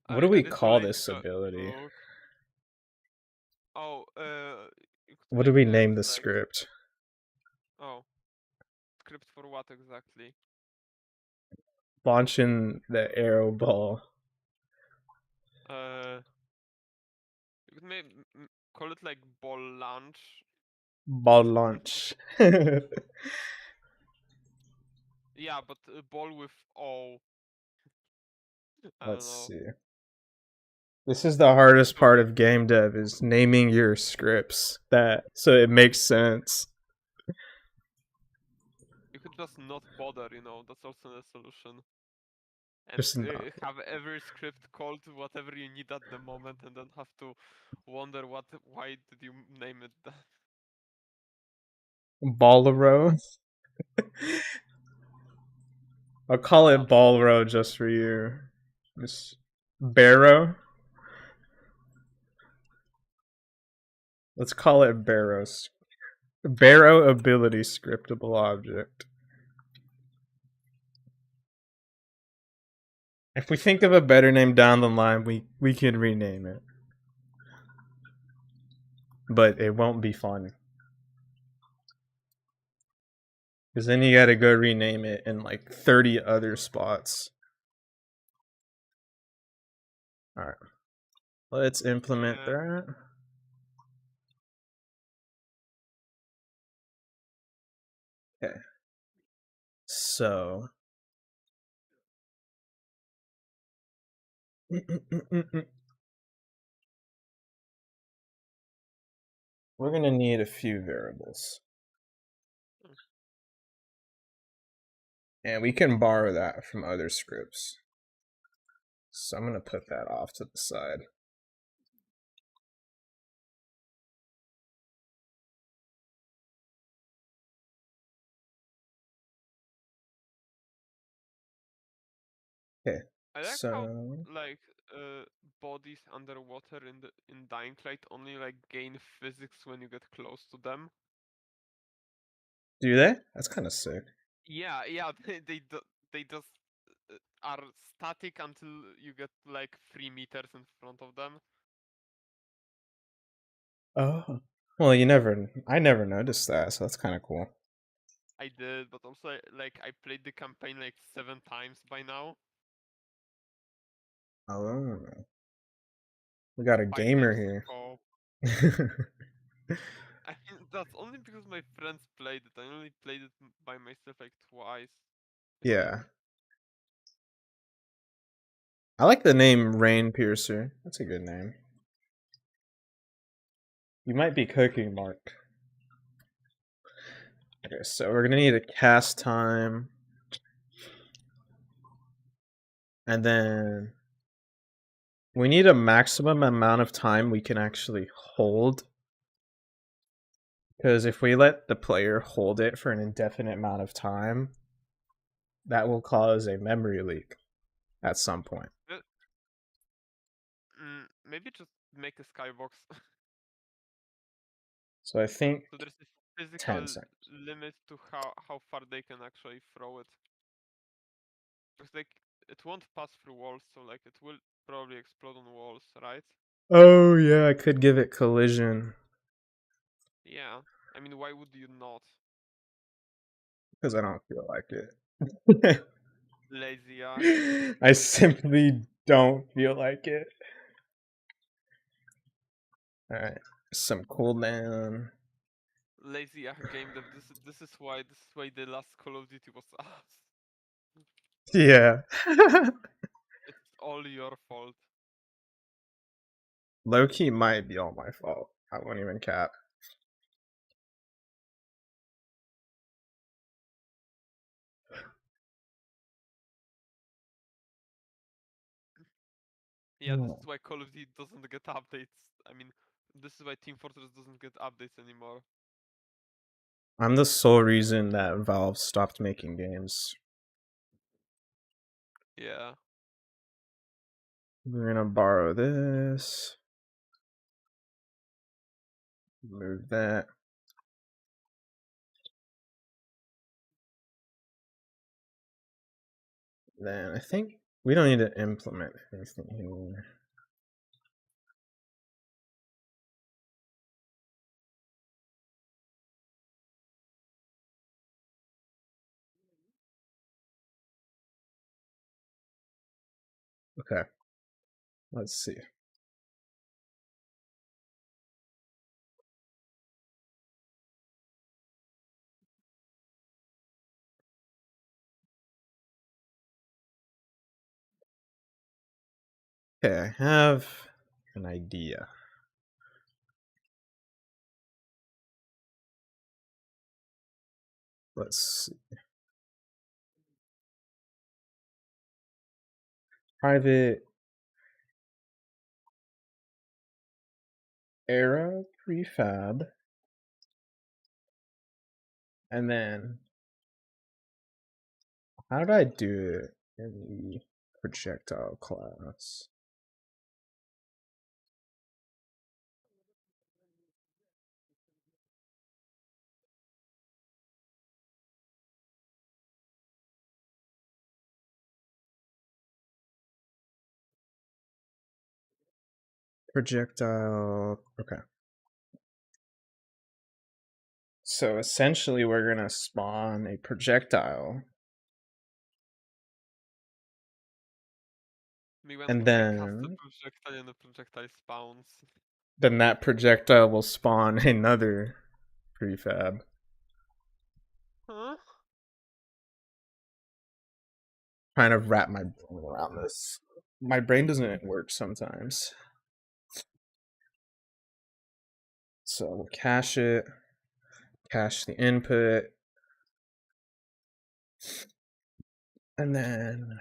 What do I we did call relate this ability? look. Oh, you could What do make we it name the like, script? oh, script for what exactly? Launching the arrow ball. Uh, you could call it like ball launch. Ball launch. Yeah, but ball with O. I don't Let's know. see. This is the hardest So part of game dev is naming your scripts that so it makes sense. you could just not bother, you know, that's also a solution. And Just not. have every script called whatever you need at the moment and then have to wonder why did you name it that? Ball row. I'll call it That's ball row just for you. Just barrow. Let's call it barrows. Barrow ability scriptable object. If we think of a better name down the line, we can rename it. But it won't be fun. Because then you gotta go rename it in like 30 other spots. Alright. Let's implement yeah. that. Okay. So. We're gonna need a few variables. And we can borrow that from other scripts. So I'm gonna put that off to the side. Okay. I like how So like bodies underwater in Dying Light only like gain physics when you get close to them. do they? That's kind of sick. Yeah, yeah, they just are static until you get like 3 meters in front of them. Oh. Well, I never noticed that, so that's kind of cool. I did, but also like I played the campaign like 7 times by now. Oh. We got a 5 games gamer in here. co-op. I mean, that's only because my friends played it. I only played it by myself like twice, I think. Yeah. I like the name Rain Piercer. That's a good name. You might be cooking, Mark. Okay, so we're gonna need a cast time. And then we need a maximum amount of time we can actually hold. Because if we let the player hold it for an indefinite amount of time, that will cause a memory leak at some point. Maybe just make a skybox. So I think So there's a 10 physical seconds. limit to how far they can actually throw it. Because like it won't pass through walls, so like it will probably explode on walls, right? Oh, yeah, I could give it collision. Yeah. I mean, why would you not? Because I don't feel like it. Lazy yak. I simply don't feel like it. Alright, some cooldown. Lazy yak game dev. This is why the last Call of Duty was ass. Yeah. It's all your fault. Low key might be all my fault. I won't even cap. Yeah, this Oh. is why Call of Duty doesn't get updates. I mean, this is why Team Fortress doesn't get updates anymore. I'm the sole reason that Valve stopped making games. Yeah. We're gonna borrow this. Move that. Then I think we don't need to implement anything here. Okay, let's see. Okay, I have an idea. Let's see. Private era prefab, and then how did I do it in the projectile class? Projectile. Okay. So essentially, we're gonna spawn a projectile, When and we can cast the then projectile and the projectile spawns. that projectile will spawn another prefab. Huh? Trying to wrap my brain around this. My brain doesn't work sometimes. So we'll cache it, cache the input, and then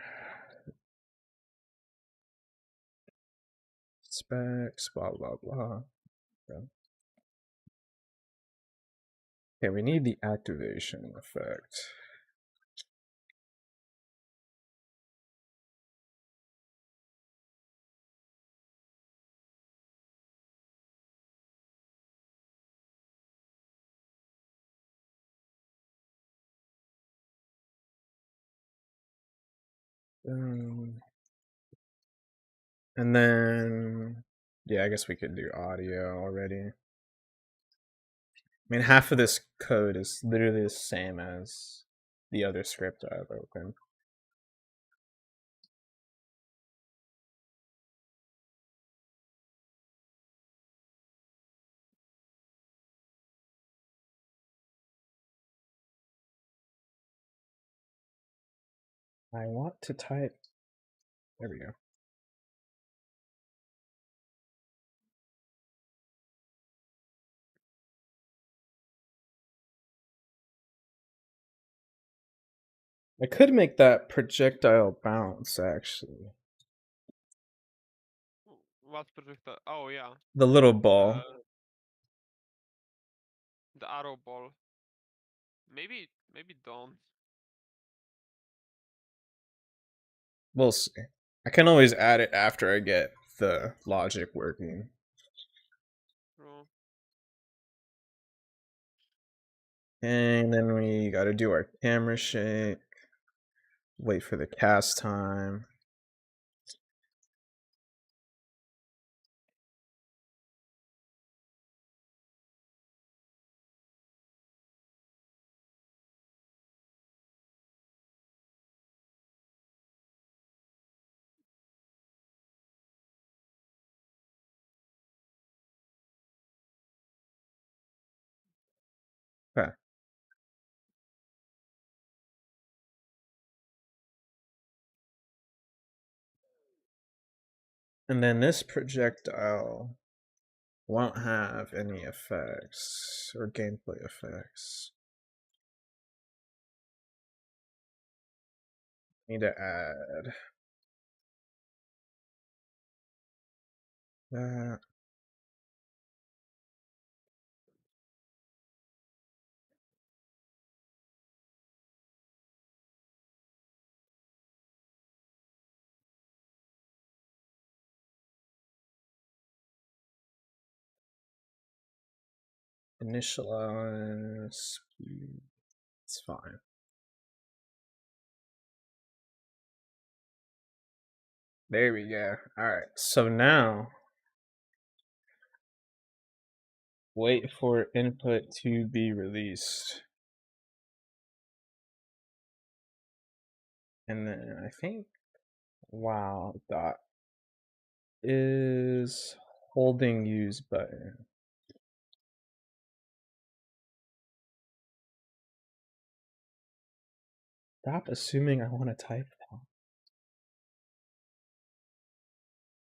specs, blah, blah, blah. Okay, we need the activation effect. And then, yeah, I guess we could do audio already. I mean, half of this code is literally the same as the other script I've opened. I want to type. There we go. I could make that projectile bounce, actually. What projectile? Oh yeah, The little the ball. the arrow ball. Maybe don't. We'll see. I can always add it after I get the logic working. True. And then we gotta do our camera shake. Wait for the cast time. Okay. And then this projectile won't have any effects or gameplay effects. Need to add that. Initialize speed. It's fine. There we go. All right. So now wait for input to be released. And then I think wow dot is holding use button. Stop assuming I want to type now.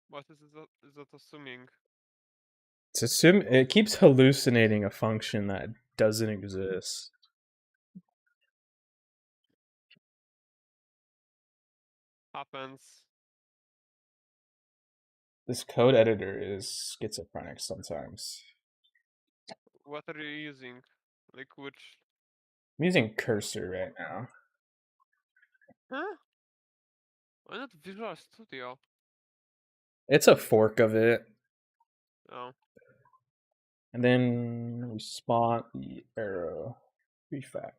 What is that assuming? It's assume it keeps hallucinating a function that doesn't exist. Happens. This code editor is schizophrenic sometimes. What are you using? Like which? I'm using cursor right now. Huh? Why not Visual Studio? It's a fork of it. Oh. And then we spawn the arrow prefect.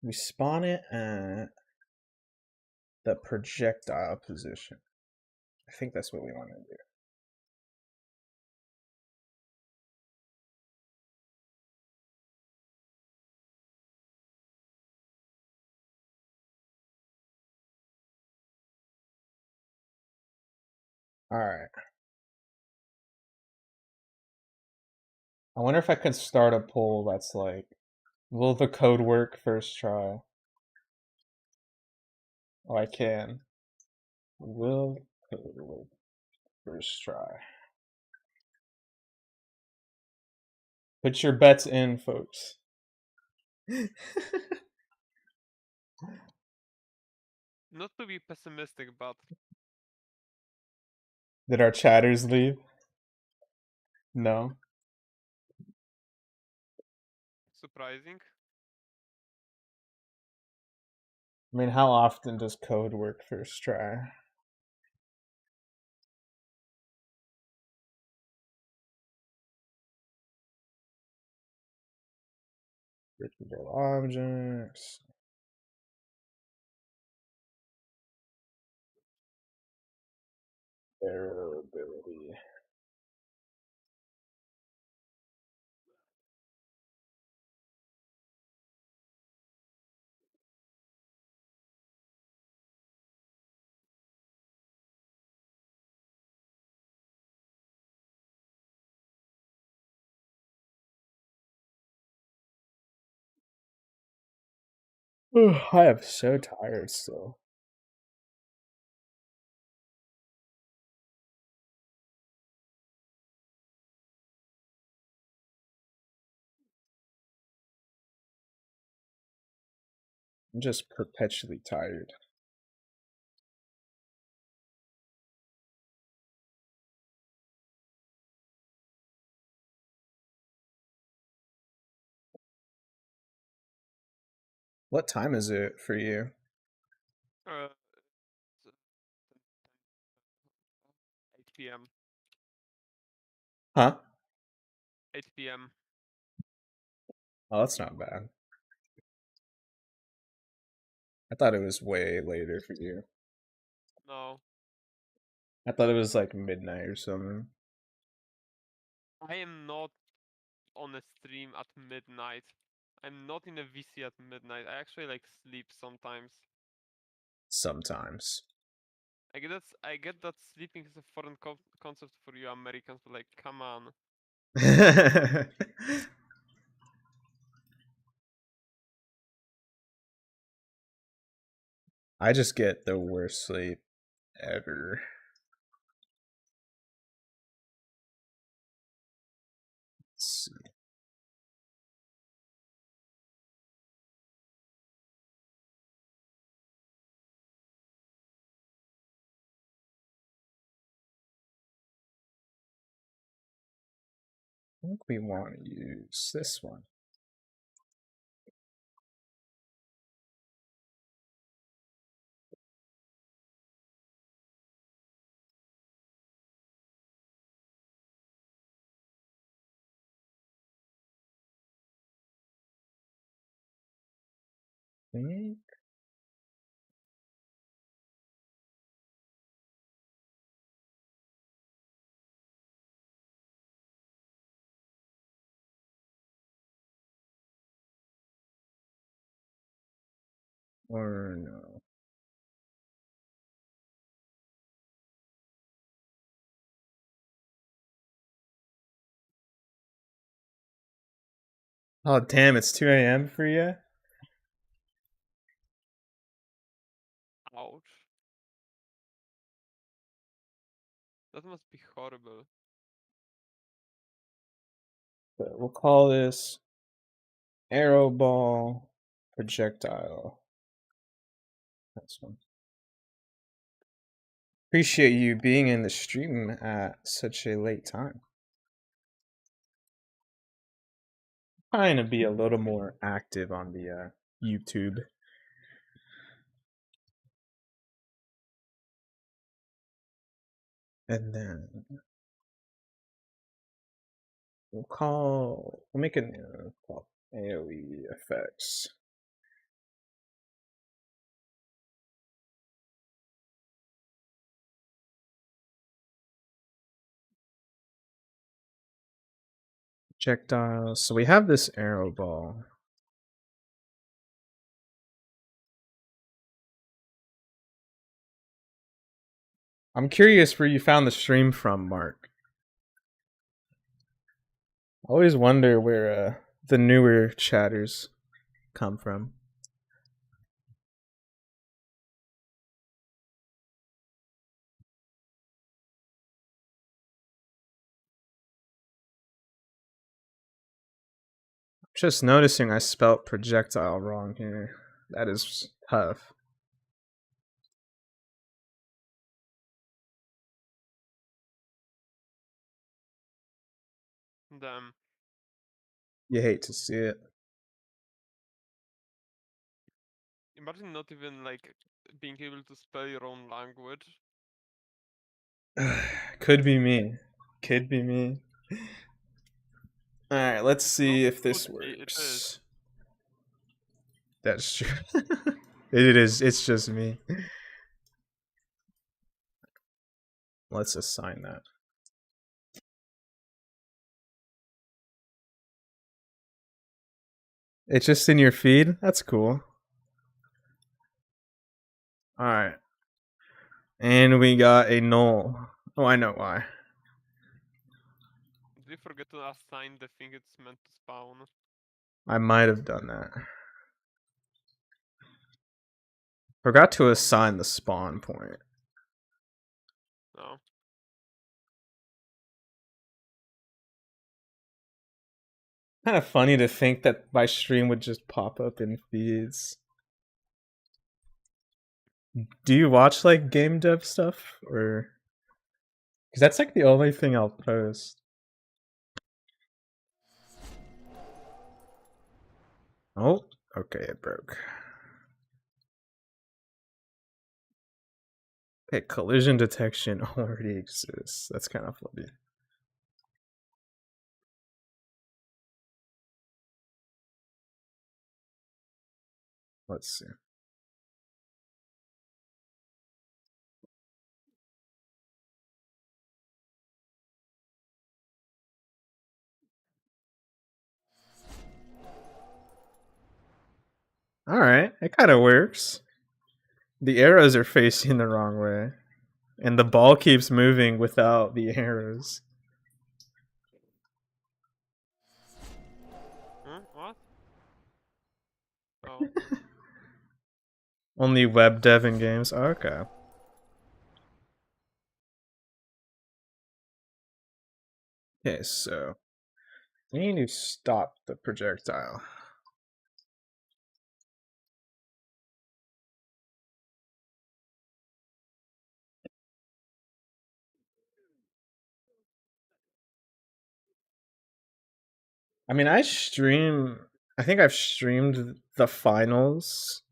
We spawn it at the projectile position. I think that's what we want to do. All right. I wonder if I can start a poll that's like, will the code work first try? Oh, I can. Will code work first try? Put your bets in, folks. Not to be pessimistic, but Did our chatters leave? No. surprising. I mean, how often does code work first try? Repeatable objects. Variability. I am so tired still. I'm just perpetually tired. What time is it for you? Uh, 8 p.m. Huh? 8 p.m. Oh, that's not bad. I thought it was way later for you. No, I thought it was like midnight or something. I am not on a stream at midnight. I'm not in a VC at midnight. I actually like sleep sometimes. Sometimes. I get that sleeping is a foreign concept for you Americans, but like, come on. I just get the worst sleep ever. Let's see. I think we want to use this one. think. Or no. Oh damn, it's 2 a.m. for you? Ouch. That must be horrible. But we'll call this arrow ball projectile. That's one. Appreciate you being in the stream at such a late time. Trying to be a little more active on the YouTube. And then we'll make a new call AOE effects. Projectiles. So we have this arrow ball. I'm curious where you found the stream from, Mark. I always wonder where the newer chatters come from. Just noticing I spelt projectile wrong here. That is tough. Damn. You hate to see it. Imagine not even like being able to spell your own language. Could be me. Could be me. Alright, let's see if this works. That's true. It is. It's just me. Let's assign that. It's just in your feed? That's cool. Alright. And we got a null. Oh, I know why. Did we forget to assign the thing it's meant to spawn? I might have done that. Forgot to assign the spawn point. No. Kind of funny to think that my stream would just pop up in feeds. Do you watch like game dev stuff, or because that's like the only thing I'll post? Oh, okay, it broke. Okay, collision detection already exists. That's kind of funny. Let's see. All right, it kind of works. The arrows are facing the wrong way, and the ball keeps moving without the arrows. What? Oh. Only web dev in games. Oh, okay. Okay, so we need to stop the projectile. I mean, I think I've streamed the finals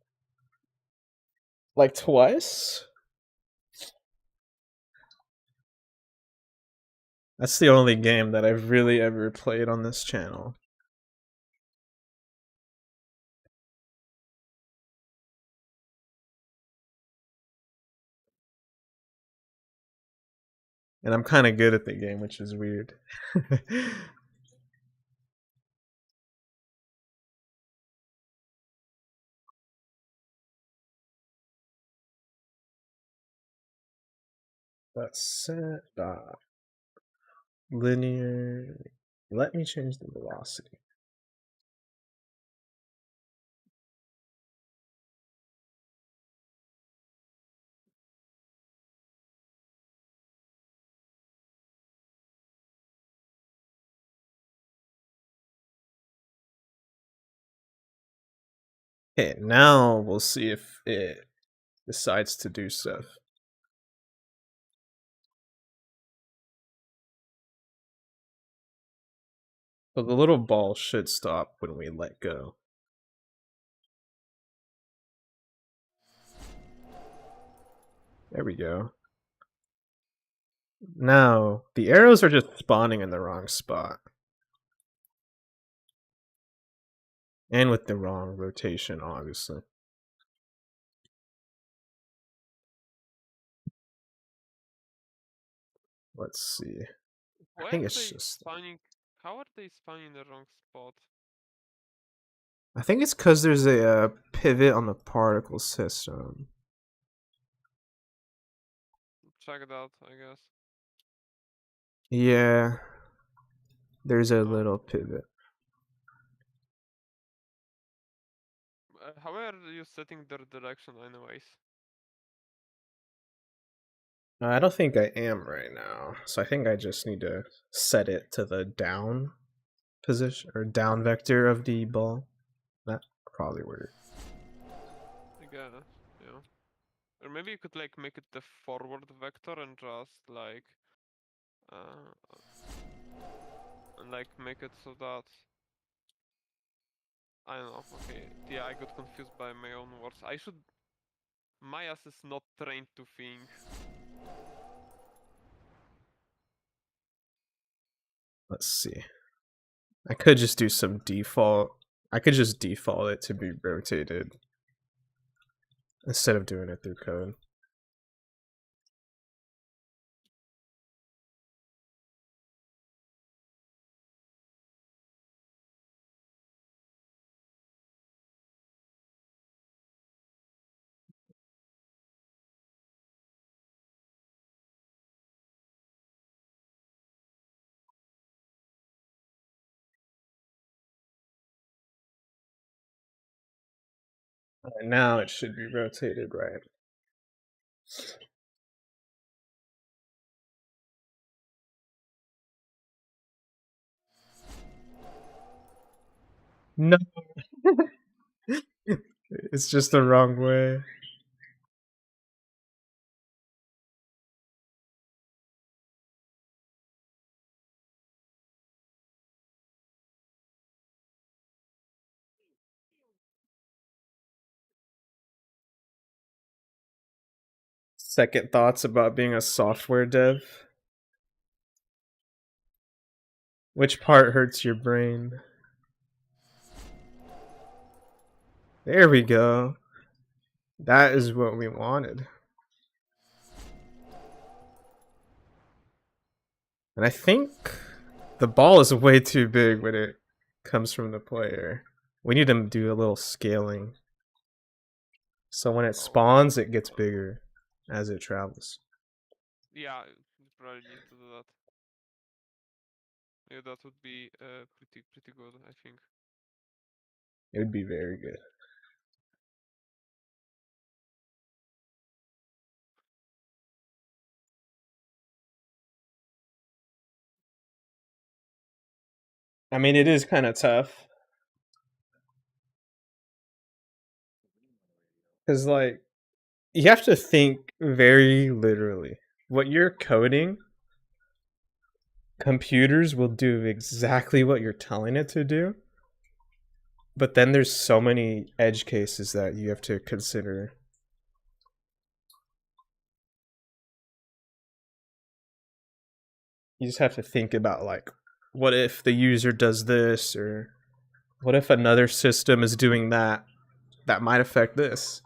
like twice. That's the only game that I've really ever played on this channel. And I'm kind of good at the game, which is weird. Let's set linear. Let me change the velocity. Okay, now we'll see if it decides to do stuff. So the little ball should stop when we let go. There we go. Now, the arrows are just spawning in the wrong spot. And with the wrong rotation, obviously. Let's see. I Why think are it's they just. spawning? How are they spawning in the wrong spot? I think it's because there's a pivot on the particle system. Check that, I guess. Yeah. There's a Oh. little pivot. How are you setting their direction, anyways? I don't think I am right now. So I think I just need to set it to the down position or down vector of the ball. That probably work. I guess, yeah. Or maybe you could like make it the forward vector and just uh, like make it so that I don't know. Okay, yeah, I got confused by my own words. I should. My ass is not trained to think. Let's see. I could just do some default. I could just default it to be rotated instead of doing it through code. Right, now it should be rotated right. No. It's just the wrong way. Second thoughts about being a software dev? Which part hurts your brain? There we go. That is what we wanted. And I think the ball is way too big when it comes from the player. We need to do a little scaling. So when it spawns, it gets bigger as it travels. Yeah, you probably need to do that. Yeah, that would be pretty good, I think. It would be very good. I mean, it is kind of tough. Because, like, you have to think very literally. What you're coding, computers will do exactly what you're telling it to do. But then there's so many edge cases that you have to consider. You just have to think about, like, what if the user does this, or what if another system is doing that? That might affect this.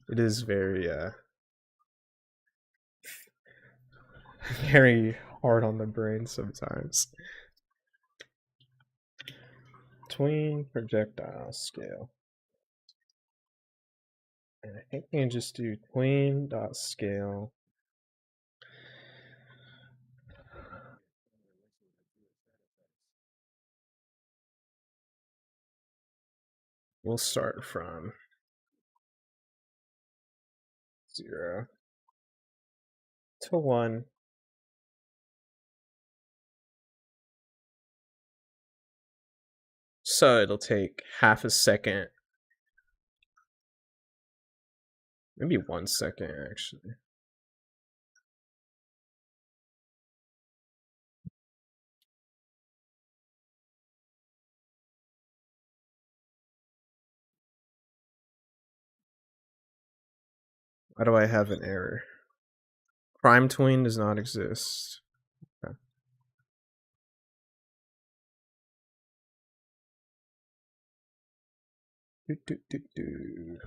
It is very very hard on the brain sometimes. Tween projectile scale. And I think we can just do tween dot scale. We'll start from 0 to 1. So it'll take half a second, maybe 1 second actually. Why do I have an error? Prime tween does not exist. Okay. Do.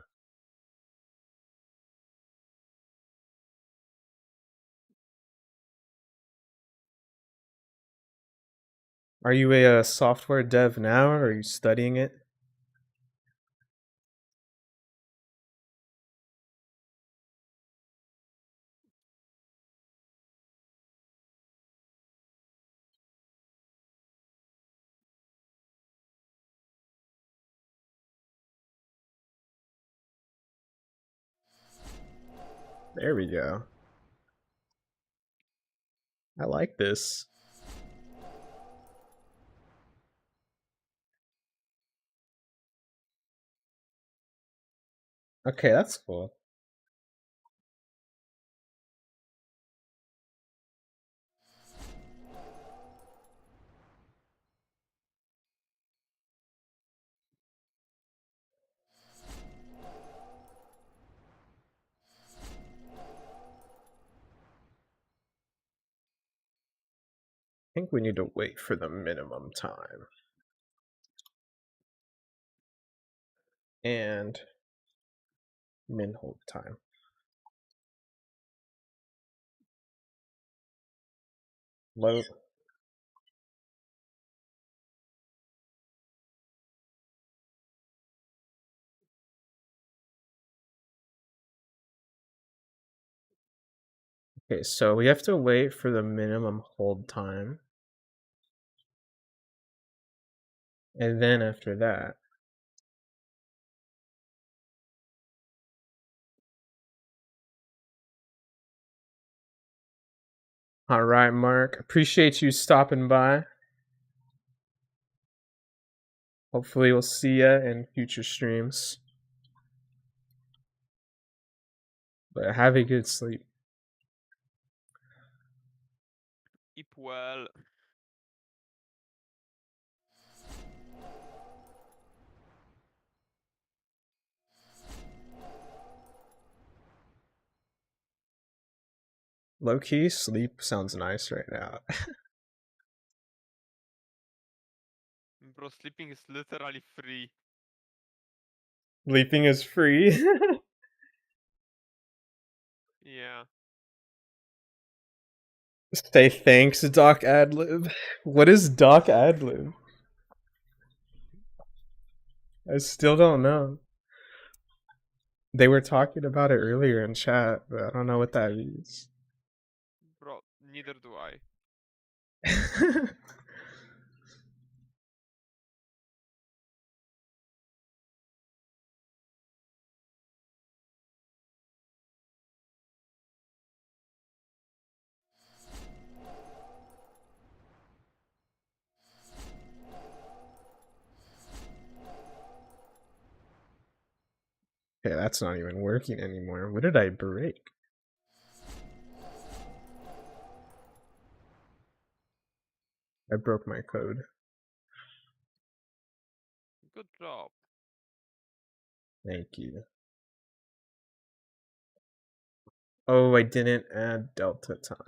Are you a software dev now, or are you studying it? There we go. I like this. Okay, that's cool. I think we need to wait for the minimum time. And min hold time. Load. Okay, so we have to wait for the minimum hold time. And then after that, all right, Mark. Appreciate you stopping by. Hopefully, we'll see you in future streams. But have a good sleep. Keep well. Low key, sleep sounds nice right now. Bro, sleeping is literally free. Sleeping is free. Yeah. Say thanks, Doc Adlib. What is Doc Adlib? I still don't know. They were talking about it earlier in chat, but I don't know what that means. Bro, neither do I. Okay, that's not even working anymore. What did I break? I broke my code. Good job. Thank you. Oh, I didn't add delta time.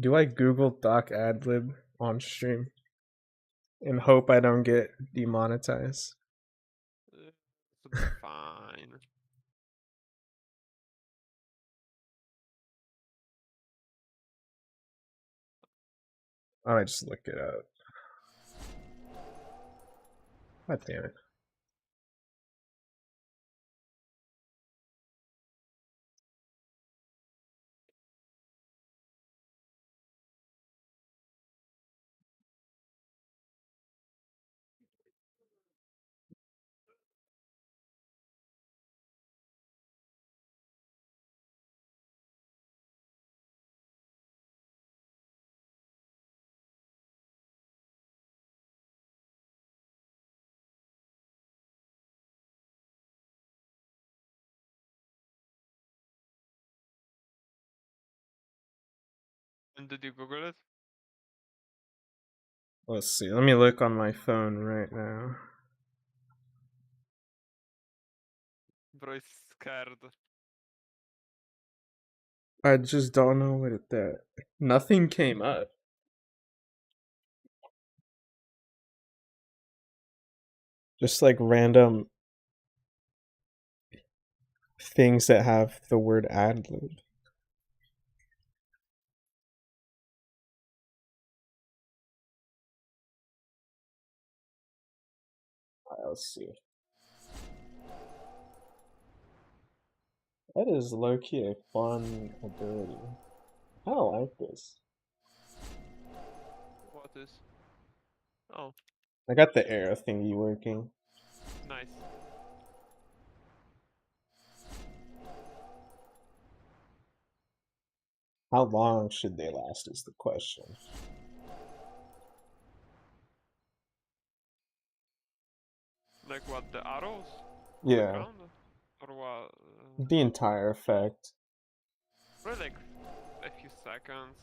Do I Google Doc Adlib on stream and hope I don't get demonetized? Should be fine. I might just look it up. God damn it. And did you Google it? Let's see. Let me look on my phone right now. Bro is scared. I just don't know what it did. Nothing came up. Just like random things that have the word adlib. Let's see. That is low-key a fun ability. I don't like this. What is? Oh, I got the arrow thingy working. nice. How long should they last is the question. Like what? The arrows on the Yeah, ground, or what? the entire effect. Probably like a few seconds.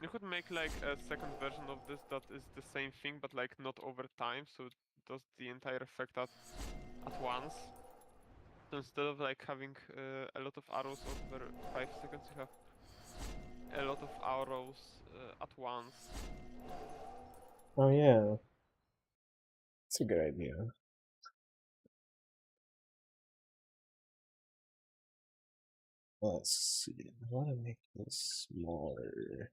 You could make like a second version of this that is the same thing, but like not over time, so it does the entire effect at once. So instead of like having a lot of arrows over 5 seconds, you have a lot of arrows at once. Oh yeah, it's a good idea. Let's see. I want to make this smaller.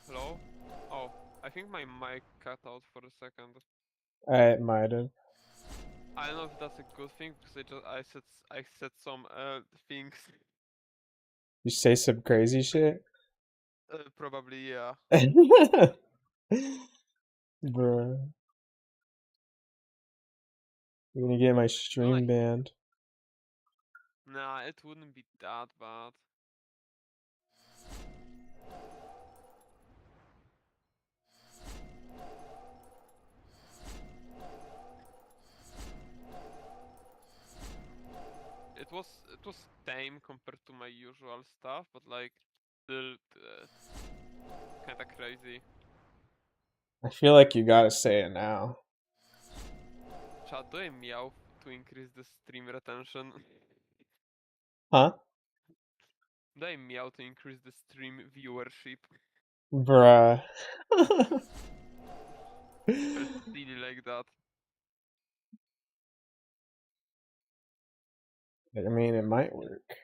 Hello? Oh, I think my mic cut out for a second. I might have. I don't know if that's a good thing because I said some things. You say some crazy shit? Probably, yeah. Bruh. You're gonna get my No, stream banned. nah, it wouldn't be that bad. It was tame compared to my usual stuff, but like still kind of crazy. I feel like you gotta say it now. Chat, do I meow to increase the stream retention? Huh? Do I meow to increase the stream viewership? Bruh. Felt silly like that. I mean, it might work.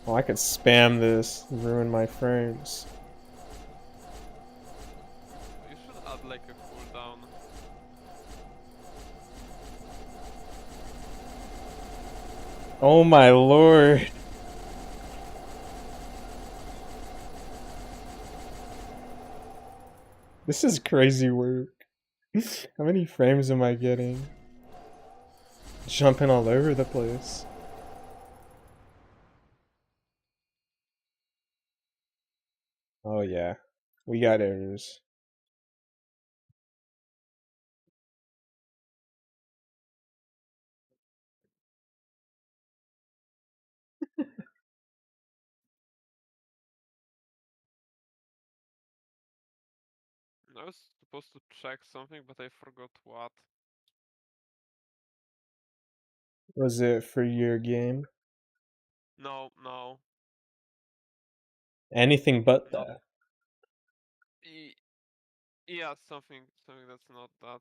Well, I could spam this and ruin my frames. You should add like a cooldown. Oh my lord. This is crazy work. How many frames am I getting? Jumping all over the place. Oh yeah. We got errors. I was supposed to check something, but I forgot what. Was it for your game? No, no. Anything but Not. that. Yeah, something that's not that.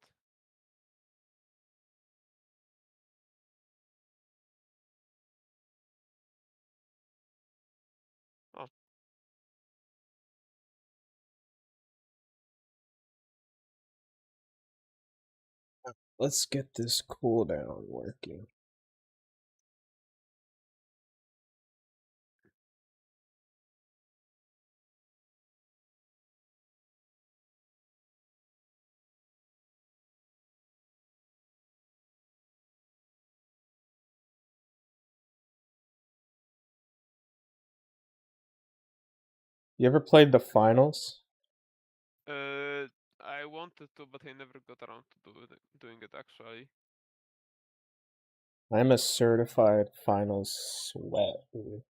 Oh, Let's get this cooldown working. You ever played the finals? I wanted to, but I never got around to doing it actually. I'm a certified finals sweat. Dude.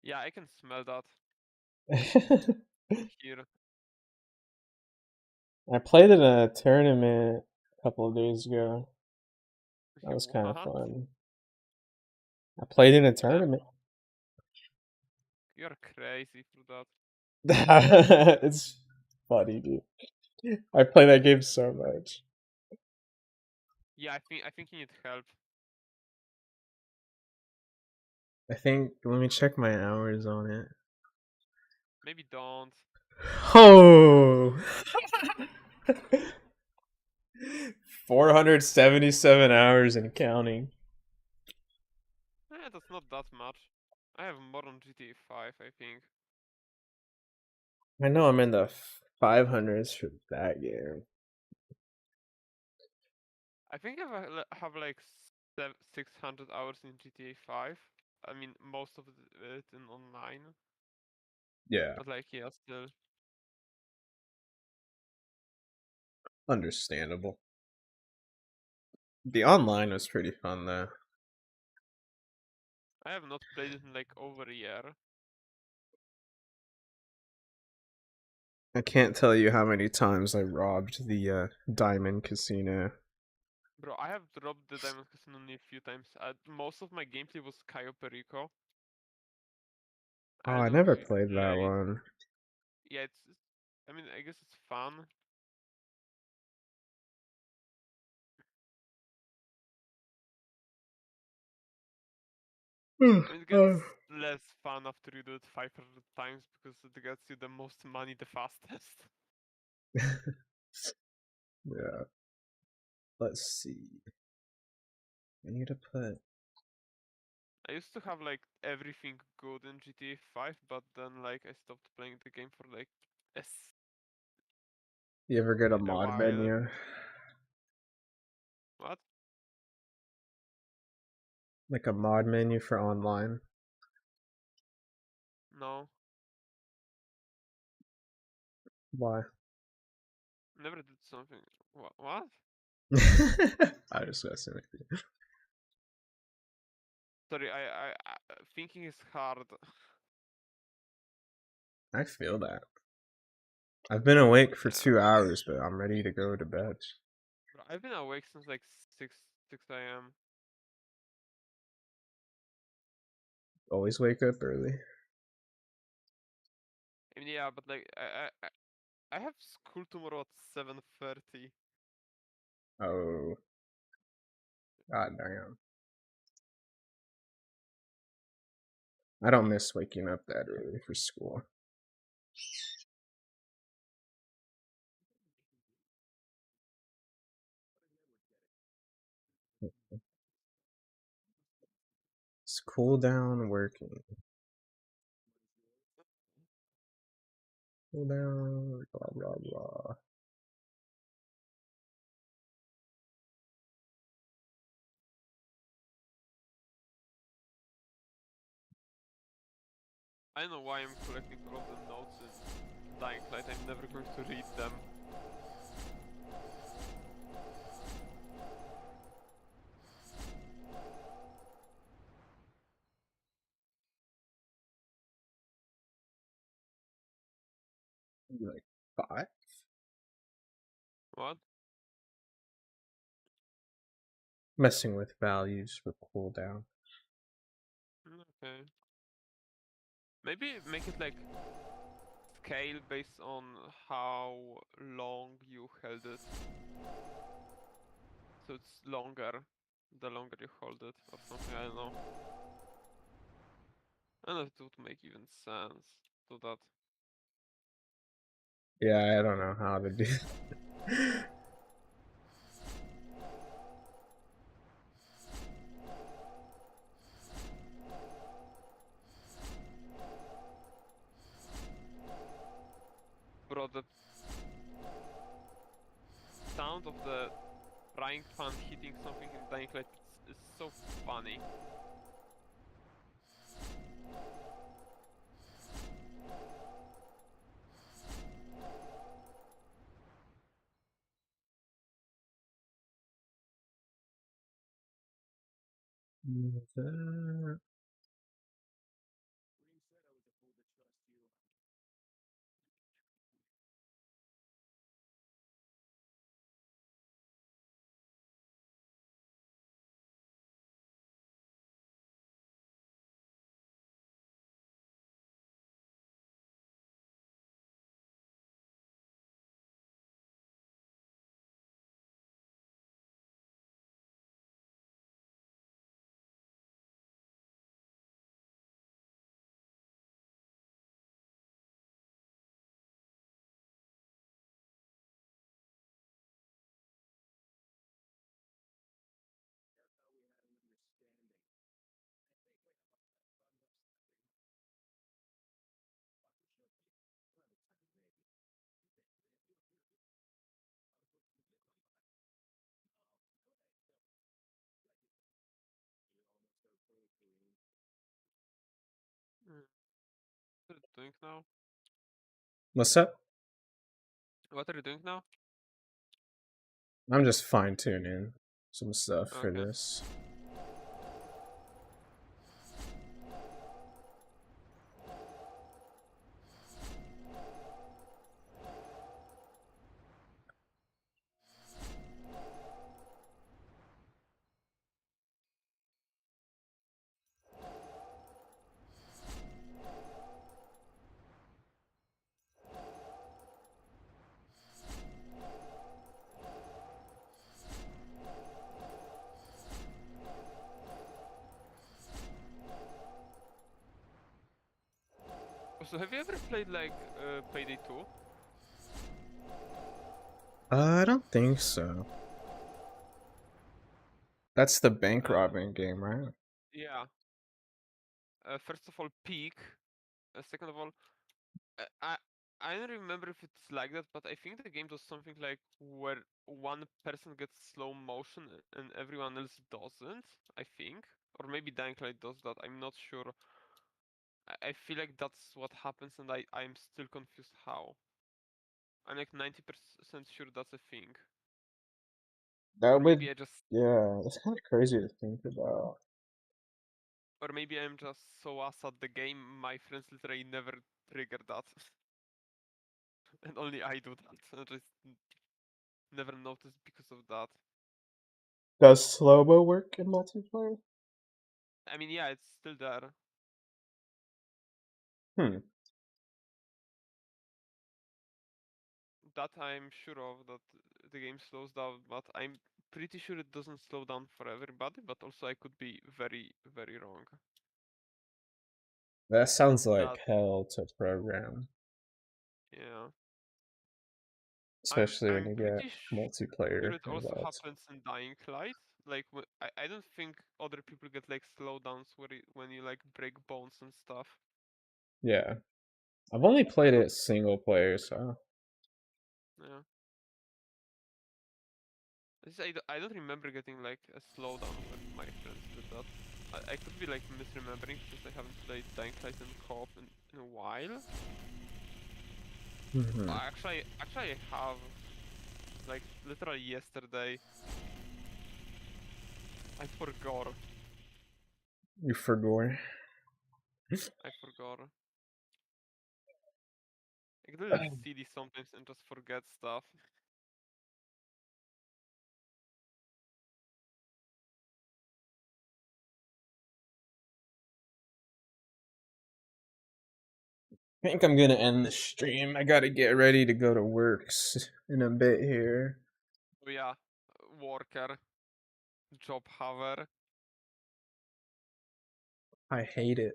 Yeah, I can smell that here. I played in a tournament a couple of days ago. That was kind of What? fun. I played in a Damn, tournament. you're crazy for that. It's funny, dude. I play that game so much. Yeah, I think you need help. I think, let me check my hours on it. Maybe don't. Oh, 477 hours and counting. That's not that much. I have more on GTA 5, I think. I know I'm in the 500s for that game. I think have like 600 hours in GTA 5. I mean, most of it in online. Yeah, But like, yeah, still. understandable. The online was pretty fun though. I have not played it in like over a year. I can't tell you how many times I robbed the Diamond Casino. Bro, I have dropped the Diamond Casino only a few times. Most of my gameplay was Cayo Perico. Oh, I I don't know never if you played that played. one. Yeah, I mean, I guess it's fun. I mean, it gets Oh, less fun after you do it 500 times because it gets you the most money the fastest. yeah. Let's see. I need to put. I used to have like everything good in GTA 5, but then like I stopped playing the game for like You ever get a a mod while. menu? What? Like a mod menu for online? No, Why? never did something. What? I just messing with you. Sorry, thinking is hard. I feel that. I've been awake for Yeah, 2 hours, but I'm ready to go to bed. bro, I've been awake since like 6 a.m. Always wake up early. I mean, yeah, but like I have school tomorrow at 7:30. Oh, god damn. I don't miss waking up that early for school. It's cool down working. Cool down, blah blah blah. I don't know why I'm collecting all of the notes in Dying Light. I'm never going to read them. Like 5? What? Messing with values for cooldown. Okay. Maybe make it like scale based on how long you held it. So it's longer the longer you hold it or something, I don't know. I don't know if it would make even sense to that. Yeah, I don't know how to do. Bro, the sound of the frying pan hitting something in Dying Light is so funny. Mm. What are you doing now? What's up? What are you doing now? I'm just fine tuning some stuff for Okay. this. So have you ever played like Payday 2? I don't think so. That's the bank Uh, robbing game, right? yeah. first of all, peak. Second of all, uh, I I don't remember if it's like that, but I think the game does something like where one person gets slow motion and everyone else doesn't. I think, or maybe Dying Light does that. I'm not sure. I feel like that's what happens, and I'm still confused how. I'm like 90% sure that's a thing, That or would, maybe I just, yeah, that's kind of crazy to think about. or maybe I'm just so ass at the game. My friends literally never trigger that, and only I do that. I just never noticed because of that. Does slow-mo work in multiplayer? I mean, yeah, it's still there. Hmm. That I'm sure of, that the game slows down, but I'm pretty sure it doesn't slow down for everybody, but also I could be very, very wrong. That sounds That, like hell to program, yeah. especially when I'm you get pretty sure multiplayer it also involved. happens in Dying Light. Like, I don't think other people get like slowdowns when you like break bones and stuff. Yeah. I've only I played don't, it single player, so yeah. I don't remember getting like a slowdown when my friends did that. I could be like misremembering since I haven't played Dying Light in co-op in a while. mhm. Actually, I have like literally yesterday. I forgot. You forgot. I forgot. I get a little silly sometimes and just forget stuff. I think I'm gonna end the stream. I gotta get ready to go to works in a bit here. Oh yeah, worker, job haver. I hate it.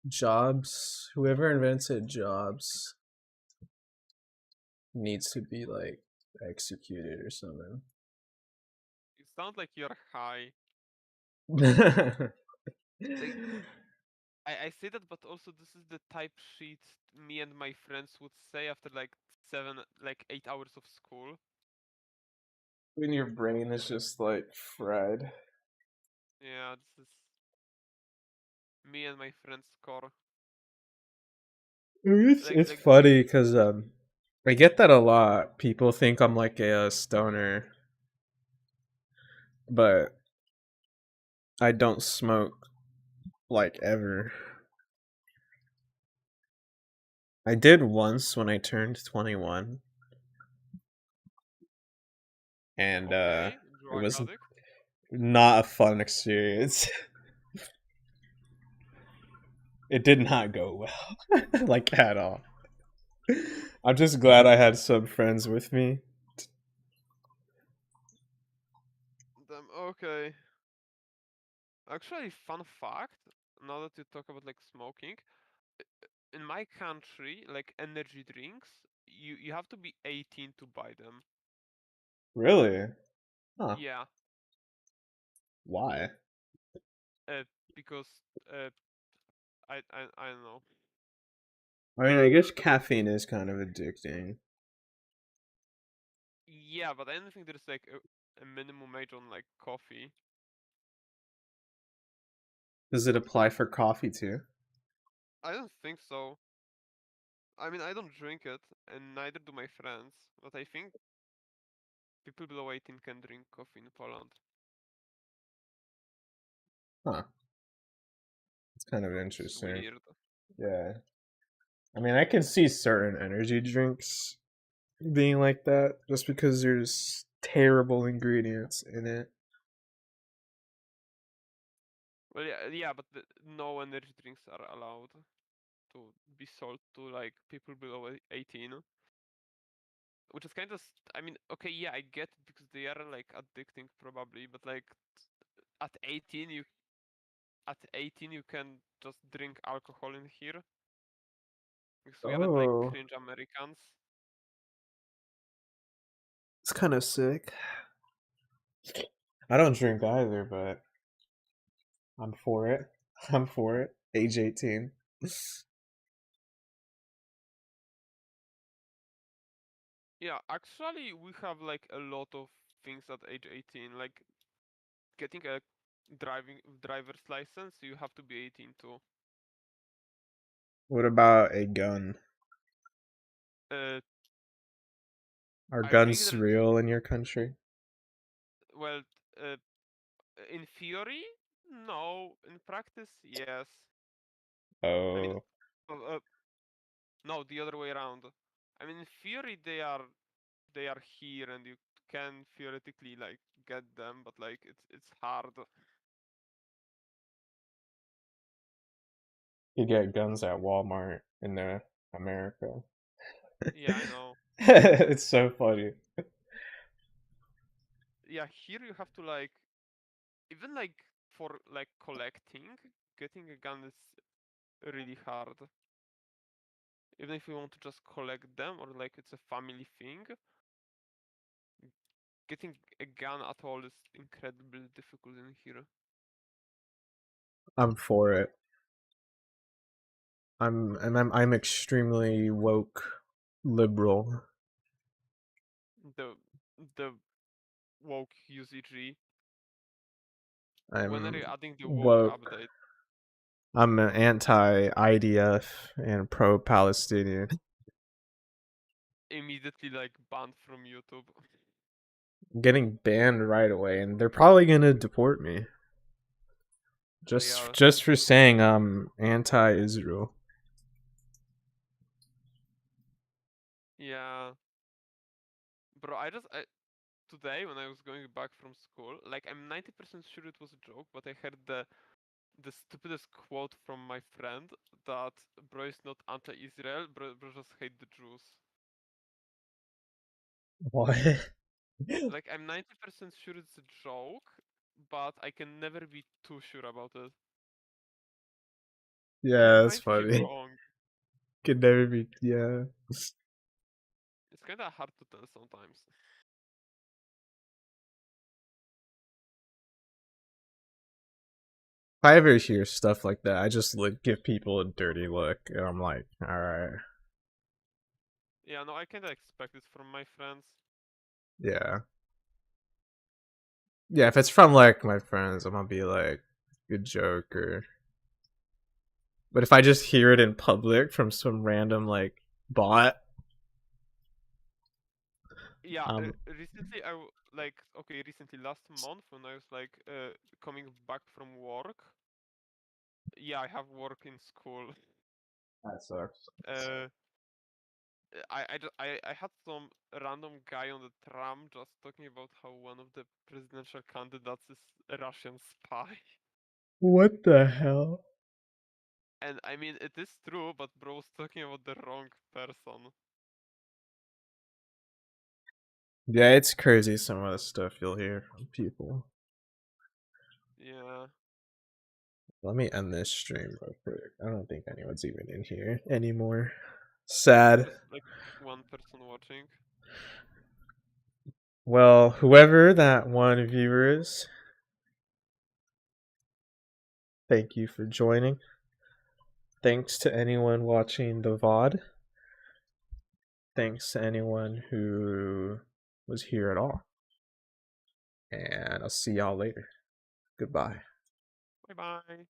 Jobs. Whoever invented jobs needs to be like executed or something. You sound like you're high. Like I say that, but also this is the type sheet me and my friends would say after like 8 hours of school. When your brain is just like fried. Yeah, this is me and my friends core. It's Like funny because I get that a lot. People think I'm like a stoner, but I don't smoke like ever. I did once when I turned 21, and okay, it drug was addict. not a fun experience. It did not go well, like at all. I'm just glad I had some friends with me. Damn, okay. Actually, fun fact. Now that you talk about like smoking, in my country, like energy drinks, you have to be 18 to buy them. Really? Huh. Yeah, Why? uh, because uh, I don't know. I mean, I guess caffeine is kind of addicting. Yeah, but I don't think there's like a minimum age on like coffee. Does it apply for coffee too? I don't think so. I mean, I don't drink it, and neither do my friends. But I think people below 18 can drink coffee in Poland. Huh. It's kind of Which is interesting. weird. Yeah. I mean, I can see certain energy drinks being like that just because there's terrible ingredients in it. Well, yeah, but no energy drinks are allowed to be sold to like people below 18, which is kind of, I mean, okay, yeah, I get it because they are like addicting probably, but like at 18 you at 18 you can just drink alcohol in here because we haven't like Oh, cringe Americans. it's kind of sick. I don't drink either, but I'm for it. I'm for it. Age 18. Yeah, actually, we have like a lot of things at age 18, like getting a driver's license. You have to be 18 too. What about a gun? Uh, Are I think guns there, real in your country? well, uh, in theory, no. In practice, yes. I mean, Oh, uh, no, the other way around. I mean, in theory, they are here, and you can theoretically like get them, but like it's hard. you get guns at Walmart in America. Yeah, I know. It's so funny. Yeah, here you have to like even like for like collecting, getting a gun is really hard. Even if you want to just collect them or like it's a family thing, getting a gun at all is incredibly difficult in here. I'm for it. I'm extremely woke liberal. The the woke UCG. When are you I'm adding the woke woke. update? I'm an anti IDF and pro Palestinian. Immediately like banned from YouTube. Getting banned right away, and they're probably gonna deport me They just are. just for saying I'm anti-Israel. Yeah. Bro, today when I was going back from school, like I'm 90% sure it was a joke, but I heard the stupidest quote from my friend that bro is not anti-Israel, bro just hate the Jews. What? Like I'm 90% sure it's a joke, but I can never be too sure about it. And I Yeah, that's might be funny. wrong. Could never be. Yeah. It's kinda hard to tell sometimes. If I ever hear stuff like that, I just give people a dirty look, and I'm like, all right, Yeah, no, I kinda expect it from my friends. yeah, yeah. If it's from like my friends, I'm gonna be like, good joke, or. But if I just hear it in public from some random like bot, Yeah, um, recently like okay, recently last month when I was like coming back from work. Yeah, I have work in school. that sucks. Uh, I had some random guy on the tram just talking about how one of the presidential candidates is a Russian spy. What the hell? And I mean, it is true, but bro was talking about the wrong person. Yeah, it's crazy some of the stuff you'll hear from people. Yeah, Let me end this stream real quick. I don't think anyone's even in here anymore. Sad. there's like one person watching. Well, whoever that one viewer is, thank you for joining. Thanks to anyone watching the VOD. Thanks to anyone who was here at all. And I'll see y'all later. Goodbye. Bye bye.